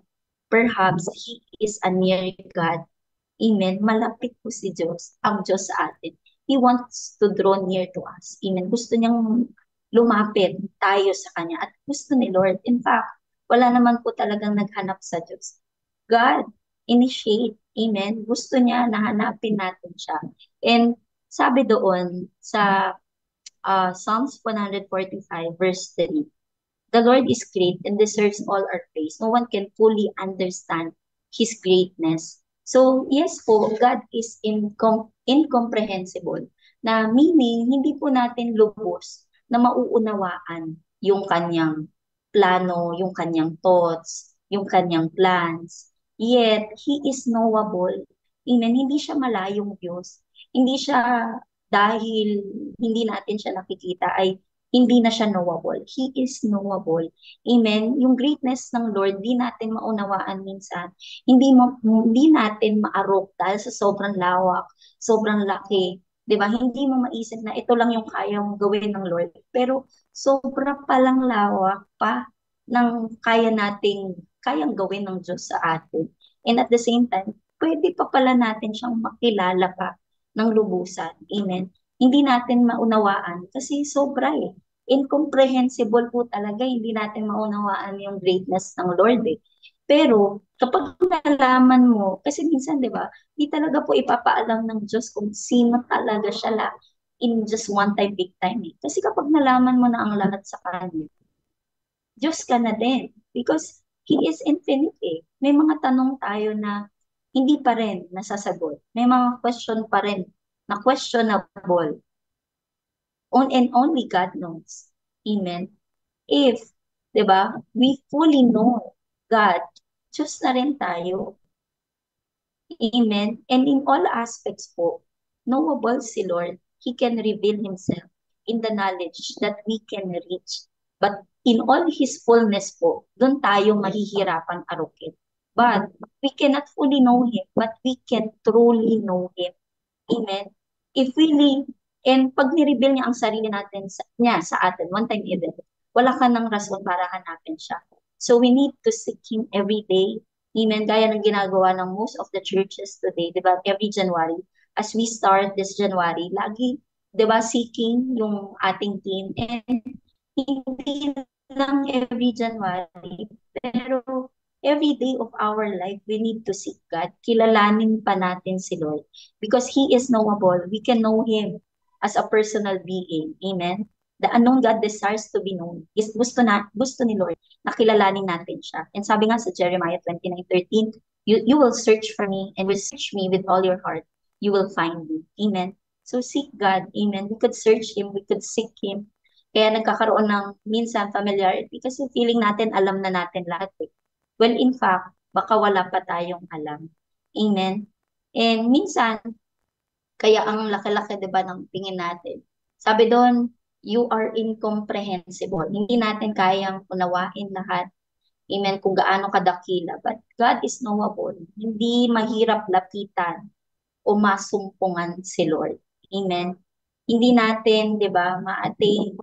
Perhaps He is a near God. Amen. Malapit po si Diyos, ang Diyos sa atin. He wants to draw near to us. Amen. Gusto niyang lumapit tayo sa Kanya. At gusto ni Lord. In fact, wala naman po talagang naghanap sa Diyos. God initiate. Amen. Gusto niya na hanapin natin siya. And sabi doon sa Psalms 145 verse 3, the Lord is great and deserves all our praise. No one can fully understand His greatness. So, yes po, God is incomprehensible. Na meaning, hindi po natin lubos na mauunawaan yung kanyang plano, yung kanyang thoughts, yung kanyang plans. Yet, He is knowable. Amen. Hindi siya malayong Diyos. Hindi siya dahil hindi natin siya nakikita ay hindi na siya knowable. He is knowable. Amen. Yung greatness ng Lord, di natin maunawaan minsan. Hindi natin maarok dahil sa sobrang lawak, sobrang laki. Diba? Hindi mo maisip na ito lang yung kayang gawin ng Lord. Pero sobra palang lawak pa ng kayang gawin ng Diyos sa atin. And at the same time, pwede pa pala natin siyang makilala pa ng lubusan. Amen. Hindi natin maunawaan kasi sobra eh. incomprehensible po talaga. Hindi natin maunawaan yung greatness ng Lord eh. Pero kapag nalaman mo, kasi minsan, di ba, di talaga po ipapaalam ng Diyos kung sino talaga siya in just one time, big time eh. Kasi kapag nalaman mo na ang lahat sa Kanya, Diyos ka na din. Because He is infinite eh. May mga tanong tayo na hindi pa rin nasasagot. May mga question pa rin na questionable. And only God knows. Amen. If, di ba, we fully know God, Diyos na rin tayo. Amen. And in all aspects po, knowable si Lord, He can reveal Himself in the knowledge that we can reach. But in all His fullness po, doon tayo mahihirapan arukin. But we cannot fully know Him, but we can truly know Him. Amen. If really, and pag nireveal niya ang sarili natin sa atin, one time event, wala ka ng rason para hanapin siya. So we need to seek Him every day. Amen. Gaya ng ginagawa ng most of the churches today, di ba? Every January, as we start this January, lagi, di ba, seeking yung ating team. And hindi lang every January, pero every day of our life, we need to seek God. Kilalanin pa natin si Lord. Because He is knowable. We can know Him as a personal being. Amen? The unknown God desires to be known. Gusto ni Lord na kilalanin natin siya. And sabi nga sa Jeremiah 29:13, you will search for me and will search me with all your heart. You will find me. Amen? So seek God. Amen? We could search Him. We could seek Him. Kaya nagkakaroon ng minsan familiarity kasi feeling natin alam na natin lahat eh. Well, in fact, baka wala pa tayong alam. Amen? And minsan, kaya ang laki-laki, diba, ng tingin natin. Sabi doon, you are incomprehensible. Hindi natin kayang unawain lahat. Amen? Kung gaano kadakila. But God is knowable. Hindi mahirap lapitan o masumpungan si Lord. Amen? Hindi natin, diba, ma-attain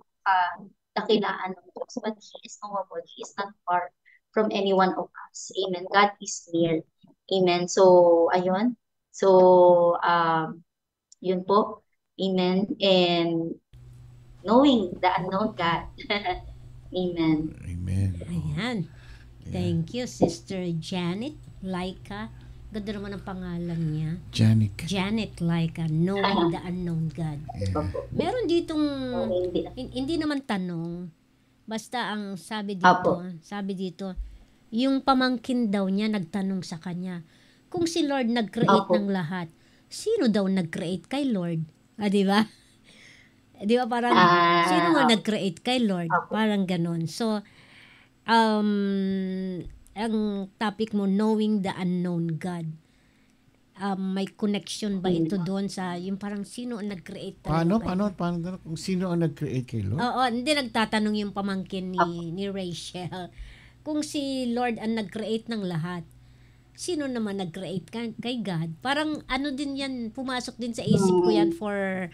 dakilaan ng Diyos. But He is knowable. He is not far from any one of us. Amen. God is near. Amen. So, ayun. So, yun po. Amen. And knowing the unknown God. Amen. Amen. Ayan. Thank you, Sister Janet Laika. Ganda naman ang pangalan niya. Janet Laika, knowing the unknown God. Yeah. Meron ditong, hindi naman tanong, basta ang sabi dito, yung pamangkin daw niya nagtanong sa kanya, kung si Lord nag-create ng lahat, sino daw nag-create kay Lord? Di ba? Di ba parang, sino nga nag-create kay Lord? Parang ganon. So, ang topic mo, knowing the unknown God. May connection ba ito doon sa, yung parang sino ang nag-create? Paano kung sino ang nag-create kay Lord? Oo, hindi nagtatanong yung pamangkin ni Rachel. Kung si Lord ang nag-create ng lahat, sino naman nag-create kay God? Parang ano din yan, pumasok din sa isip ko yan for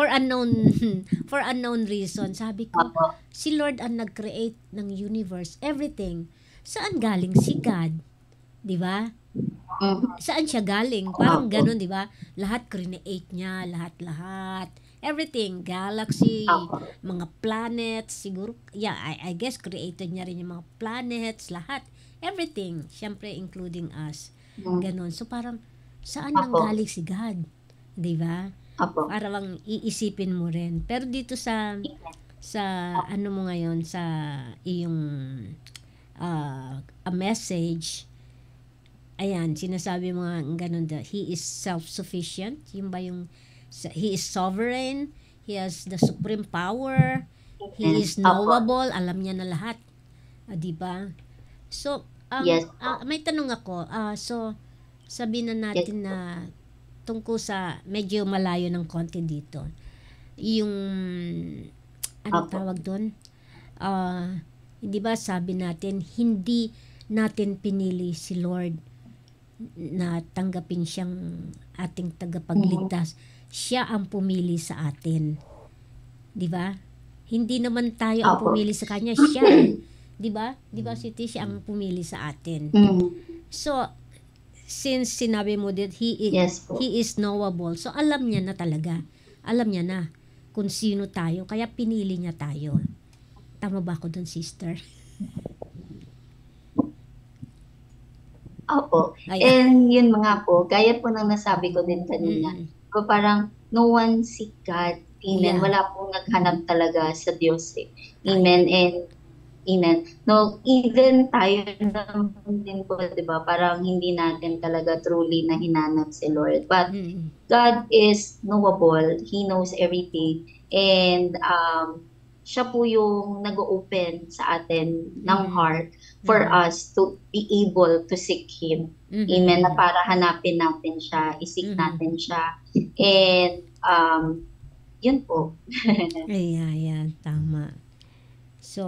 unknown reason. Sabi ko, si Lord ang nag-create ng universe, everything. Saan galing si God? 'Di ba? Saan siya galing? Parang gano'n, 'di ba? Lahat create niya, lahat. Everything, galaxy, mga planets, siguro, yeah, I guess created niya rin yung mga planets, lahat. Everything, syempre including us. Ganon. So parang saan nang galing si God? 'Di ba? Parang iisipin mo rin. Pero dito sa ano mo ngayon, sa iyong a message, ayan, sinasabi mo nga ganun, He is self-sufficient. Yung ba yung He is sovereign, He has the supreme power, He is knowable, alam niya na lahat. Diba? So, may tanong ako. So, sabihin na natin na tungkol sa medyo malayo ng konti dito. Yung, ano tawag doon? Di ba sabi natin, hindi natin pinili si Lord na tanggapin siyang ating tagapagligtas. Siya ang pumili sa atin. Di ba? Hindi naman tayo ang pumili sa kanya, siya. Di ba? Di ba, Siti, siya ang pumili sa atin. So, since sinabi mo that he is knowable, so alam niya na talaga. Alam niya na kung sino tayo, kaya pinili niya tayo. Tama ba ako dun, sister? Opo. And yun mga po, gaya po ng nasabi ko din kanina, so parang no one seek God. Amen. Yeah. Wala pong naghanap talaga sa Diyos. Amen. And amen. No, even tayo naman din po, di ba? Parang hindi natin talaga truly na hinanap si Lord. But God is knowable. He knows everything. And siya po yung nag-open sa atin ng heart for us to be able to seek Him. Amen. Na para hanapin natin siya, isik natin siya. And yun po. Ayan, tama. So,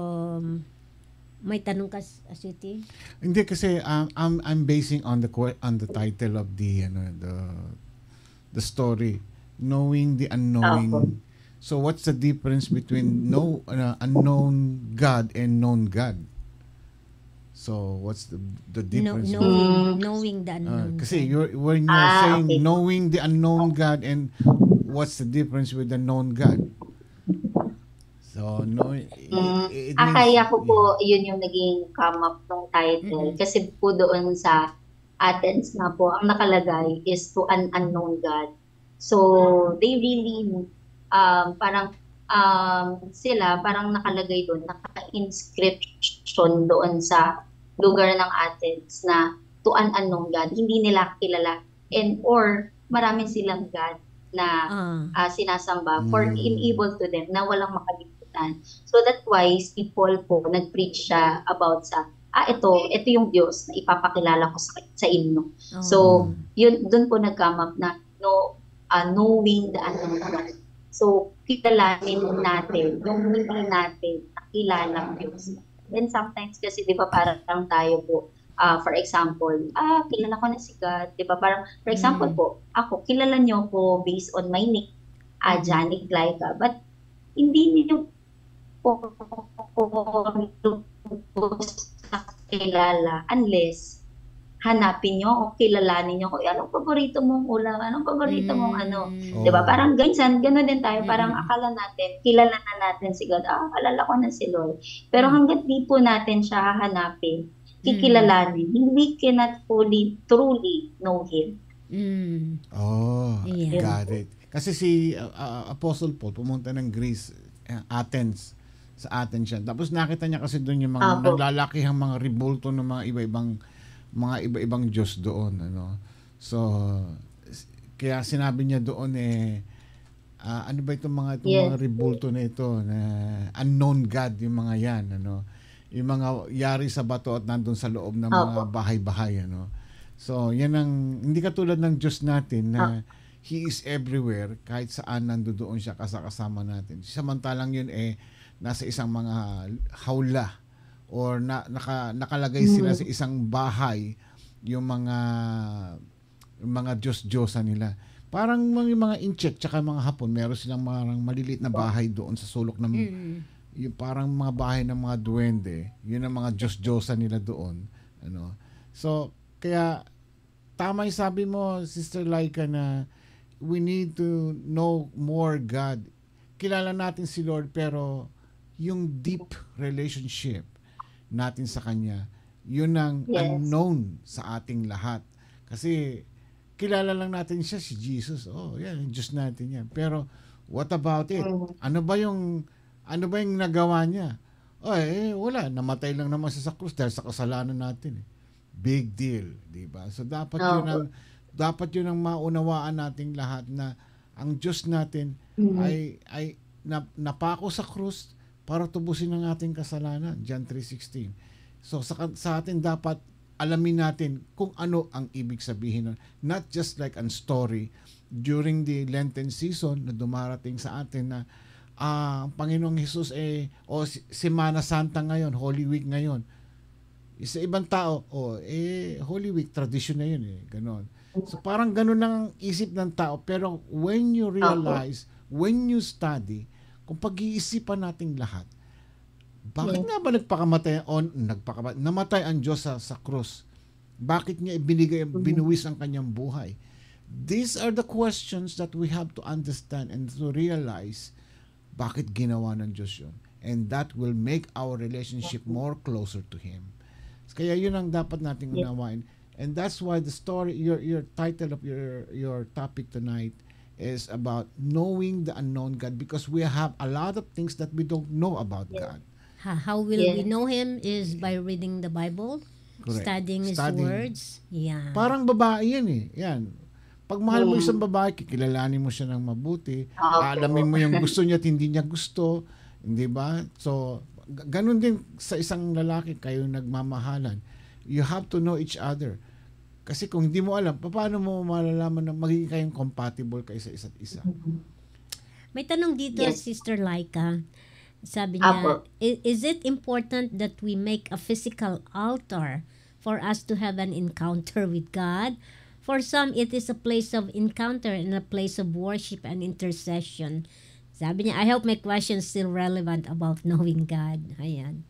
may tanong ka, Aswiti? Hindi kasi I'm basing on the title of the story, knowing the unknowing. So what's the difference between unknown God and known God? So what's the difference? Knowing the unknown. Kasi when you're saying knowing the unknown God, and what's the difference with the known God? So no, akaya ko po yun yung naging come up ng title. Kasi po doon sa Athens na po, ang nakalagay is to an unknown God. So they really sila parang nakalagay doon, naka-inscription doon sa lugar ng Athens na to an unknown God. Hindi nila kilala, or marami silang God na sinasamba for enable to them na walang makalimutan. So that's why si Paul po nag-preach siya about sa ito yung Diyos na ipapakilala ko sa inyo. So yun, doon po nag-come up na knowing the unknown God. So kilalanin natin yung hindi natin nakilalang Diyos. Then sometimes kasi di ba parang tayo po, for example, kilala ko na si God, di ba? Parang, for example po, ako, kilala niyo ko based on my nick, Janik Laika, but hindi niyo po kilala unless hanapin nyo o kilalanin nyo kung anong paborito mong ulam, anong paborito mong di ba? Parang ganyan din tayo, parang akala natin, kilala na natin si God, alala ko na si Lord. Pero hanggat di po natin siya hahanapin, kikilalanin, we cannot truly know Him. Got it. Kasi si Apostle Paul pumunta ng Greece, Athens, sa Athens siya. Tapos nakita niya kasi doon yung mga naglalakihang mga rebulto ng mga iba-ibang Diyos doon, So kaya sinabi niya doon ano ba itong mga rebulto na ito, na unknown God, yung mga yan, yung mga yari sa bato at nandun sa loob ng mga bahay-bahay, So yan ang hindi katulad ng Diyos natin na He is everywhere, kahit saan nandoon siya kasama natin. Samantalang yun nasa isang mga hawla or nakalagay sila sa isang bahay, yung mga Diyos-Diyosa nila. Parang mga Inchek tsaka mga Hapon, meron silang mga maliliit na bahay doon sa sulok ng yung parang mga bahay ng mga duwende. Yun ang mga Diyos-Diyosa nila doon, So kaya tama yung sabi mo, Sister Laika, na we need to know more God. Kilala natin si Lord, pero yung deep relationship natin sa Kanya, yun ang unknown sa ating lahat. Kasi kilala lang natin siya, si Jesus. Yan, Diyos natin yan. Pero what about it? Ano ba yung nagawa niya? Wala. Namatay lang naman siya sa krus dahil sa kasalanan natin. Big deal, di ba? So dapat yun ang maunawaan nating lahat, na ang Diyos natin ay napako sa krus para tubusin ang ating kasalanan. John 3:16. So sa atin dapat alamin natin kung ano ang ibig sabihin nun. Not just like a story during the Lenten season na dumarating sa atin na Panginoong Jesus Semana Santa ngayon, Holy Week ngayon. Sa ibang tao, Holy Week, tradition na yun ganon. So parang ganon ang isip ng tao. Pero when you realize, when you study, kung pag-iisipan nating lahat, bakit nga ba namatay ang Diyos sa krus? Bakit niya binuwis ang kanyang buhay? These are the questions that we have to understand and to realize bakit ginawa ng Diyos yun. And that will make our relationship more closer to Him. Kaya yun ang dapat nating unawain. And that's why the story, your title of your topic tonight is about knowing the unknown God, because we have a lot of things that we don't know about God. How will we know Him is by reading the Bible, Correct. studying His words. Yeah. Parang babae yan eh. Yan. Pag mahal mo isang babae, kikilalanin mo siya ng mabuti, alamin mo yung gusto niya at hindi niya gusto, hindi ba? So, ganun din sa isang lalaki, kayo nagmamahalan. You have to know each other. Kasi kung hindi mo alam, paano mo malalaman na magiging kayong compatible kayo sa isa't isa? May tanong dito, Sister Laika. Sabi niya, is it important that we make a physical altar for us to have an encounter with God? For some, it is a place of encounter and a place of worship and intercession. Sabi niya, I hope my question is still relevant about knowing God. Ayan.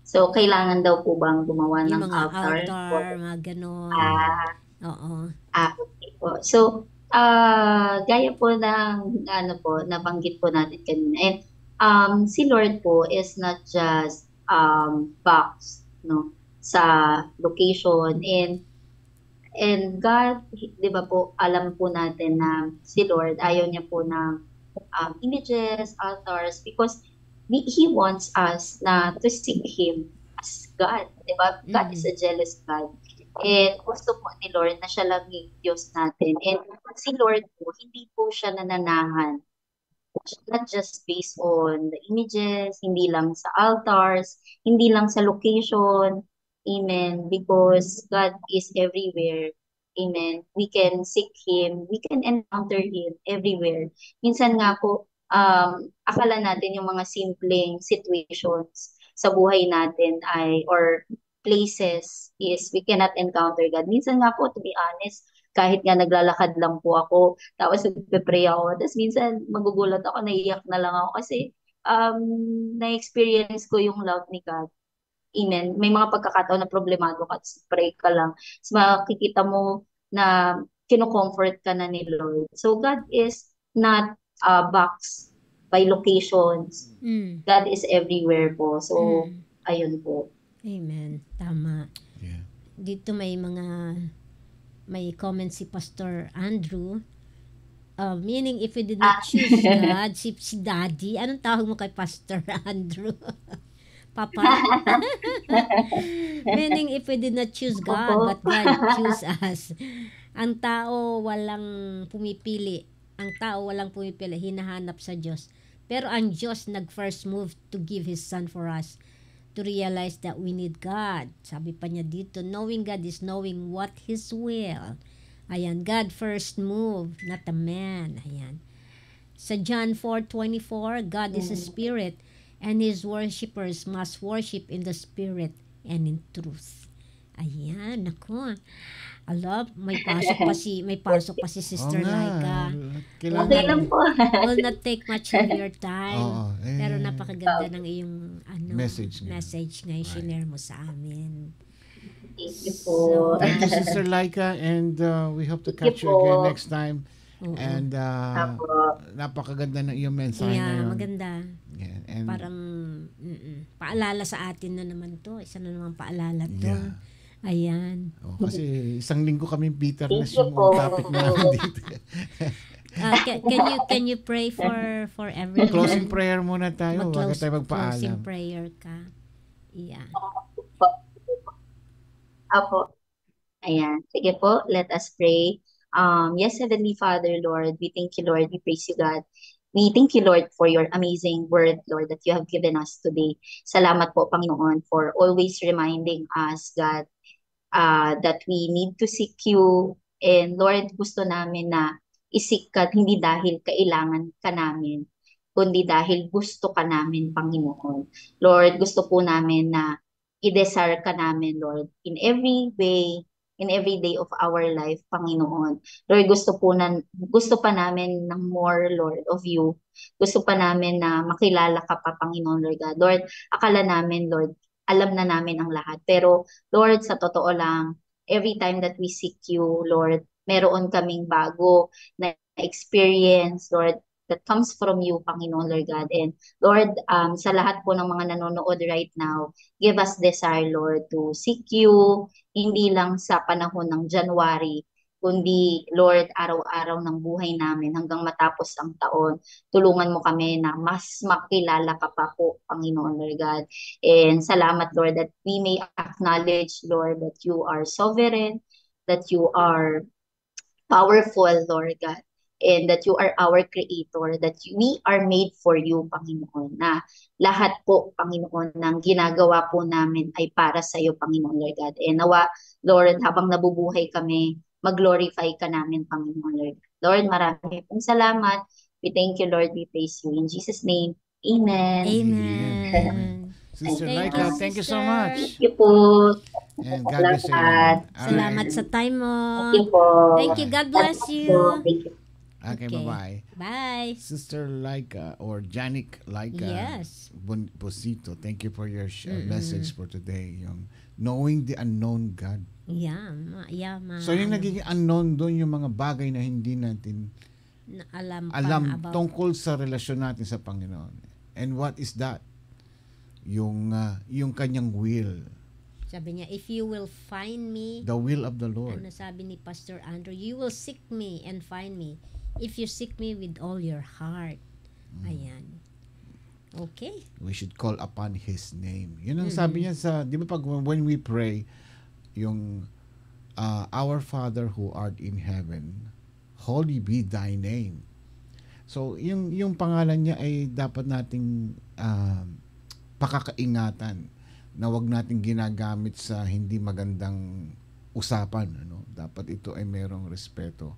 So, kailangan daw po bang gumawa ng Yung mga altar, mga ganon. Oo. Okay po. So, gaya po ng nabanggit po natin kanina. And si Lord po is not just box, no, sa location. And God, di ba po, alam po natin na si Lord, ayaw niya po ng images, altars, because He wants us na to seek Him as God. Diba? God is a jealous God. And gusto po ni Lord na siya lang yung Diyos natin. And si Lord po, hindi po siya nananahan. Not just based on the images, hindi lang sa altars, hindi lang sa location. Amen. Because God is everywhere. Amen. We can seek Him. We can encounter Him everywhere. Minsan nga po, akala natin yung mga simpleng situations sa buhay natin or places is we cannot encounter God. Minsan nga po, to be honest, kahit nga naglalakad lang po ako, tapos nagpe-pray ako, tapos minsan magugulat ako, naiiyak na lang ako kasi na-experience ko yung love ni God. Amen. May mga pagkakataon na problemado ka, pray ka lang. So, makikita mo na kino-comfort ka na ni Lord. So, God is not box by locations. God is everywhere po. So, ayun po. Amen. Tama. Yeah. Dito may comment si Pastor Andrew. Meaning, if we did not choose God, si Daddy, anong tawag mo kay Pastor Andrew? Papa? Meaning, if we did not choose God, but God choose us. Ang tao walang pumipili. Ang tao walang pumipili, hinahanap sa Diyos. Pero ang Diyos nag-first move to give His Son for us to realize that we need God. Sabi pa niya dito, knowing God is knowing what His will. Ayan, God first move, not a man. Ayan. Sa John 4:24, God is a spirit and His worshipers must worship in the spirit and in truth. Ayan, ako. May pasok pa si Sister Laika. Will not take much of your time. Pero napakaganda ng iyong message ngayon share mo sa amin. So, thank you, Sister Laika, and we hope to catch you again next time. And napakaganda ng iyong mensahe ngayon. Maganda. Yeah, and parang paalala sa atin na naman to. Isa na naman paalala to. Yeah. Ayan. Kasi isang linggo kami bitterness yung topic namin dito. Can you pray for everyone? Closing prayer muna tayo. Bago tayo magpaalam. Closing prayer ka. Yeah. Apo. Ayan. Sige po, let us pray. Yes, Heavenly Father, Lord, we thank you, Lord. We praise you, God. We thank you, Lord, for your amazing word, Lord, that you have given us today. Salamat po, Panginoon, for always reminding us, God, that we need to seek you. And Lord, gusto namin na isik ka, hindi dahil kailangan ka namin, kundi dahil gusto ka namin, Panginoon. Lord, gusto po namin na i-desire ka namin, Lord, in every way, in every day of our life, Panginoon. Lord, gusto pa namin ng more, Lord, of you. Gusto pa namin na makilala ka pa, Panginoon, Lord God. Lord, akala namin, Lord, alam na namin ang lahat. Pero, Lord, sa totoo lang, every time that we seek you, Lord, meron kaming bago na experience, Lord. that comes from you, Panginoon Lord God. And Lord, sa lahat po ng mga nanonood right now, give us desire, Lord, to seek you, hindi lang sa panahon ng January, kundi Lord, araw-araw ng buhay namin hanggang matapos ang taon. Tulungan mo kami na mas makilala ka pa po, Panginoon Lord God. And salamat, Lord, that we may acknowledge, Lord, that you are sovereign, that you are powerful, Lord God, and that you are our creator, that we are made for you, Panginoon, na lahat po, Panginoon, ng ginagawa po namin ay para sa iyo, Panginoon, Lord God. And nawa, Lord, habang nabubuhay kami, mag-glorify ka namin, Panginoon, Lord. Lord, marami pong salamat. We thank you, Lord. We praise you. In Jesus' name, amen. Amen. Sister Laika, thank you so much. Thank you po. And God bless you. Salamat sa time mo. Thank you po. Thank you. God bless you. Okay, bye-bye. Bye. Sister Laika or Janik Laika. Yes. Bosito, thank you for your message for today. Yung knowing the unknown God. Yeah. So yung nagiging unknown doon yung mga bagay na hindi natin alam tungkol sa relasyon natin sa Panginoon. And what is that? Yung kanyang will. Sabi niya, if you will find me, the will of the Lord. Ano sabi ni Pastor Andrew, you will seek me and find me if you seek me with all your heart. Ayan. Okay. We should call upon His name. Yun ang sabi niya sa, di ba when we pray, yung our Father who art in heaven, holy be thy name. So, yung pangalan niya ay dapat nating pakakaingatan na wag nating ginagamit sa hindi magandang usapan. Ano? Dapat ito ay merong respeto.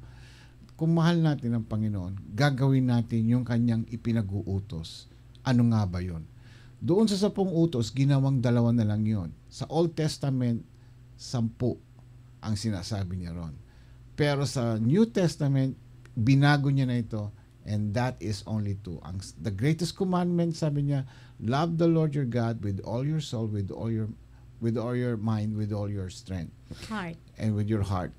Kung mahal natin ang Panginoon, gagawin natin yung kanyang ipinag-uutos. Ano nga ba yun? Doon sa 10 utos, ginawang 2 na lang yun. Sa Old Testament, 10 ang sinasabi niya ron. Pero sa New Testament, binago niya na ito, and that is only 2. The greatest commandment, sabi niya, love the Lord your God with all your soul, with all your mind, with all your strength. Heart. And with your heart.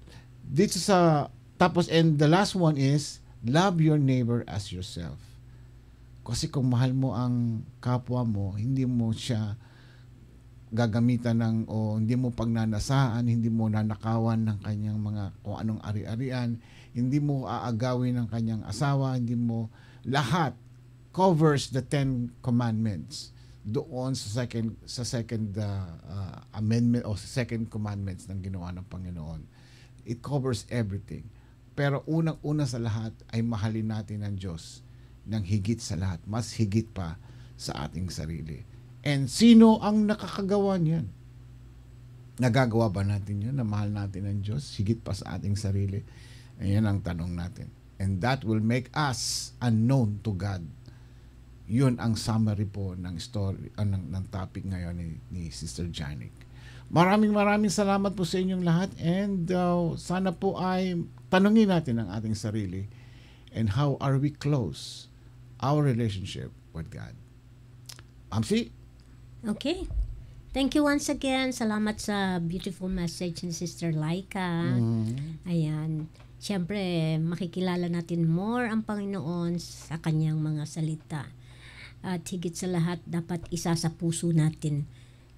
Dito sa, tapos, and the last one is, love your neighbor as yourself. Kasi kung mahal mo ang kapwa mo, hindi mo siya gagamitan ng, o hindi mo pagnanasaan, hindi mo nanakawan ng kanyang mga kung anong ari-arian, hindi mo aagawin ng kanyang asawa, hindi mo lahat covers the 10 commandments doon sa second amendment o sa second commandments ng ginawa ng Panginoon. It covers everything. Pero unang-una sa lahat ay mahalin natin ang Diyos ng higit sa lahat, mas higit pa sa ating sarili. And sino ang nakakagawa niyan? Nagagawa ba natin yun na mahal natin ang Diyos higit pa sa ating sarili? Ayan ang tanong natin. And that will make us unknown to God. Yun ang summary po ng story, ng topic ngayon ni Sister Janik. Maraming salamat po sa inyong lahat, and sana po ay tanungin natin ang ating sarili, and how are we close our relationship with God. Amsi? Okay. Thank you once again. Salamat sa beautiful message ni Sister Laika. Ayan. Siyempre, makikilala natin more ang Panginoon sa kanyang mga salita. At higit sa lahat, dapat isa sa puso natin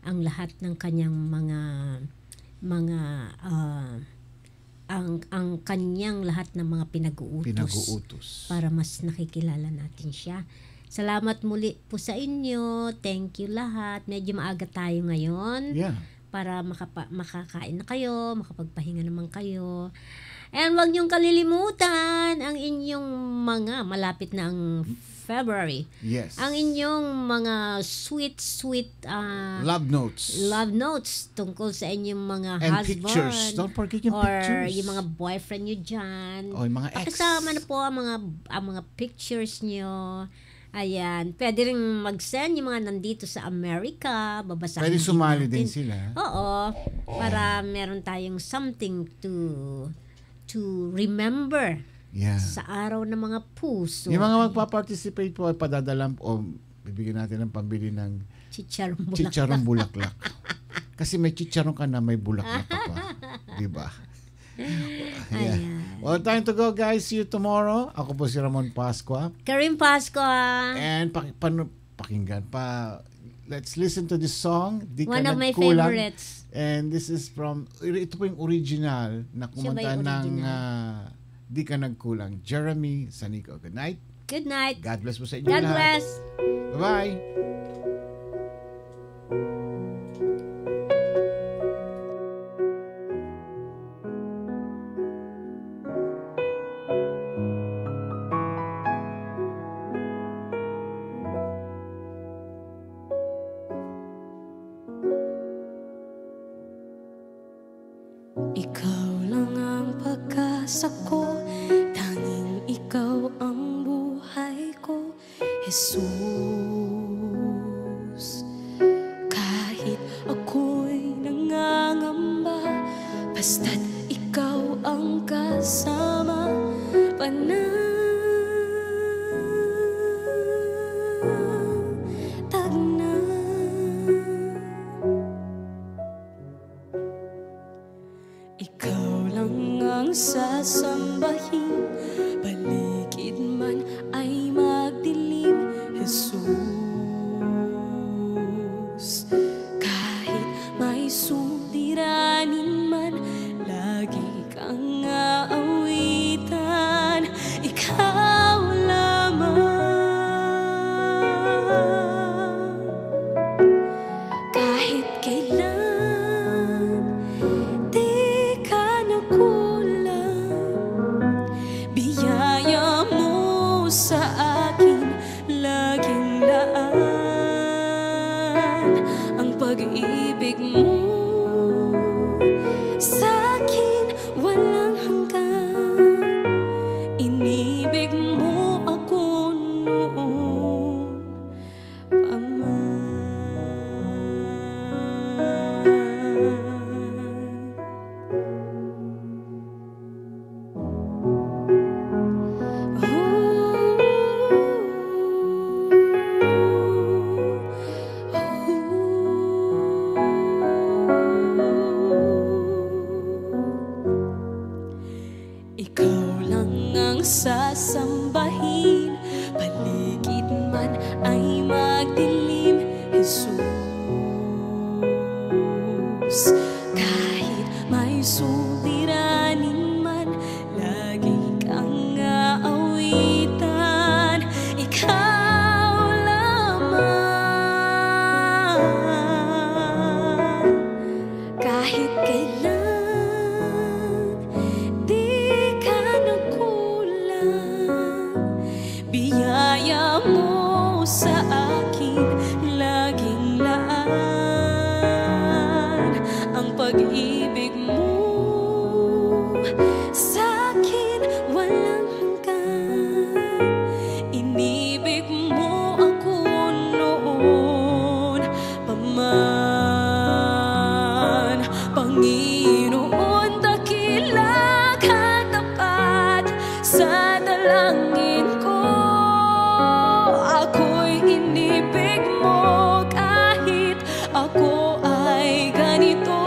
ang lahat ng kanyang ang kanyang lahat ng mga pinag-uutos para mas nakikilala natin siya. Salamat muli po sa inyo. Thank you lahat. Medyo maaga tayo ngayon. Yeah. Para makakain na kayo, makapagpahinga naman kayo. And huwag niyong kalilimutan ang inyong mga malapit na ang February. Yes. Ang inyong mga sweet love notes tungkol sa inyong mga and husband. Pictures. Don't forget yung or pictures. Yung mga boyfriend nyo dyan. O yung mga ex. Pakisama na po ang mga pictures nyo. Ayan. Pwede rin mag-send yung mga nandito sa Amerika. Babasahin pwede sumali natin. din sila. Oo. Para meron tayong something to remember. Yeah. Sa araw ng mga puso. Yung mga magpa-participate po ay padadalan o bibigyan natin ng pambili ng chicharong bulaklak. Kasi may chicharon ka na, may bulaklak ka pa. Diba? Ayan. Well, time to go, guys. See you tomorrow. Ako po si Ramon Pascua. Karim Pascua. And pakinggan pa. Let's listen to this song. Di One ka of my nagkulang. favorites. And this is from, ito po yung original na kumanta ng Di Ka Nagkulang. Jeremy Sanico. Good night. Good night. God bless po sa inyo God lahat. bless. Bye-bye. Ikaw lang ang pag-asa ko, tanging ikaw ang buhay ko, Jesus. Kahit ako'y nangangamba, basta't ikaw ang kasama, panatag na. Ikaw lang ang sasambahin, paligid man ay magdilim, Jesus. Kahit may suliranin man, lagi kang aawitan, ikaw lamang. Kahit kailan di ka nagkulang, biyaya mo sa akin laging laan. Ang pag-ibig mo sa akin walang hanggan. Inibig mo ako noon pa man. Ikaw lang ang sasambahin, paligid man ay magdilim, Jesus. Kahit may suliranin man, lagi kang aawitan, ikaw lamang. Kahit kailan di ka nagkulang, biyaya mo sa akin laging laan. Ang pag-ibig mo sa akin walang hanggan. Inibig mo ako noon pa man. Panginoon, dakila ka tapat sa dalangin ko. Ako'y inibig mo kahit ako ay ganito.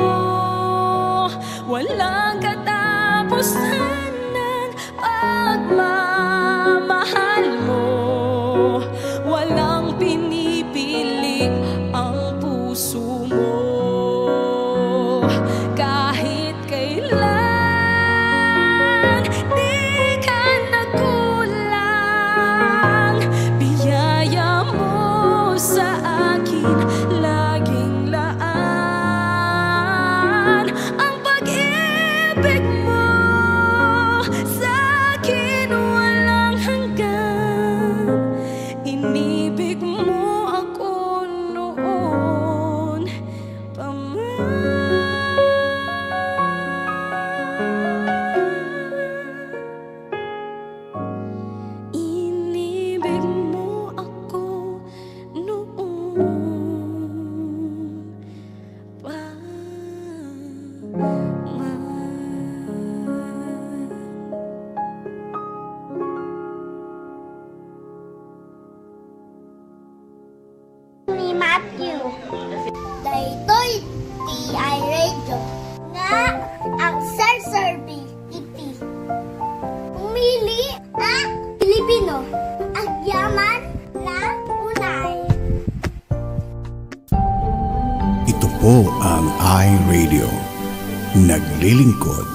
Walang katapusan ng pagmamahal mo. Walang pinipiling ang puso mo. Kahit kailan di ka nagkulang, biyaya mo sa akin laging laan. Ang pag-ibig mo sa akin walang hanggan. Inibig mo ako noon pa man. Inibig mo ako noon pa man. Ni Matthew. Daytoy TI Radio nga ang Sir Serby iti. iRadio. Naglilingkod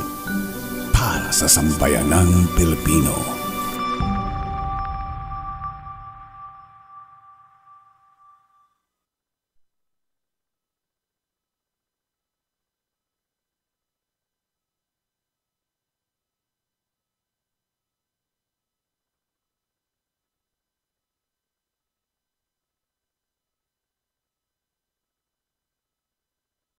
para sa sambayanang Pilipino.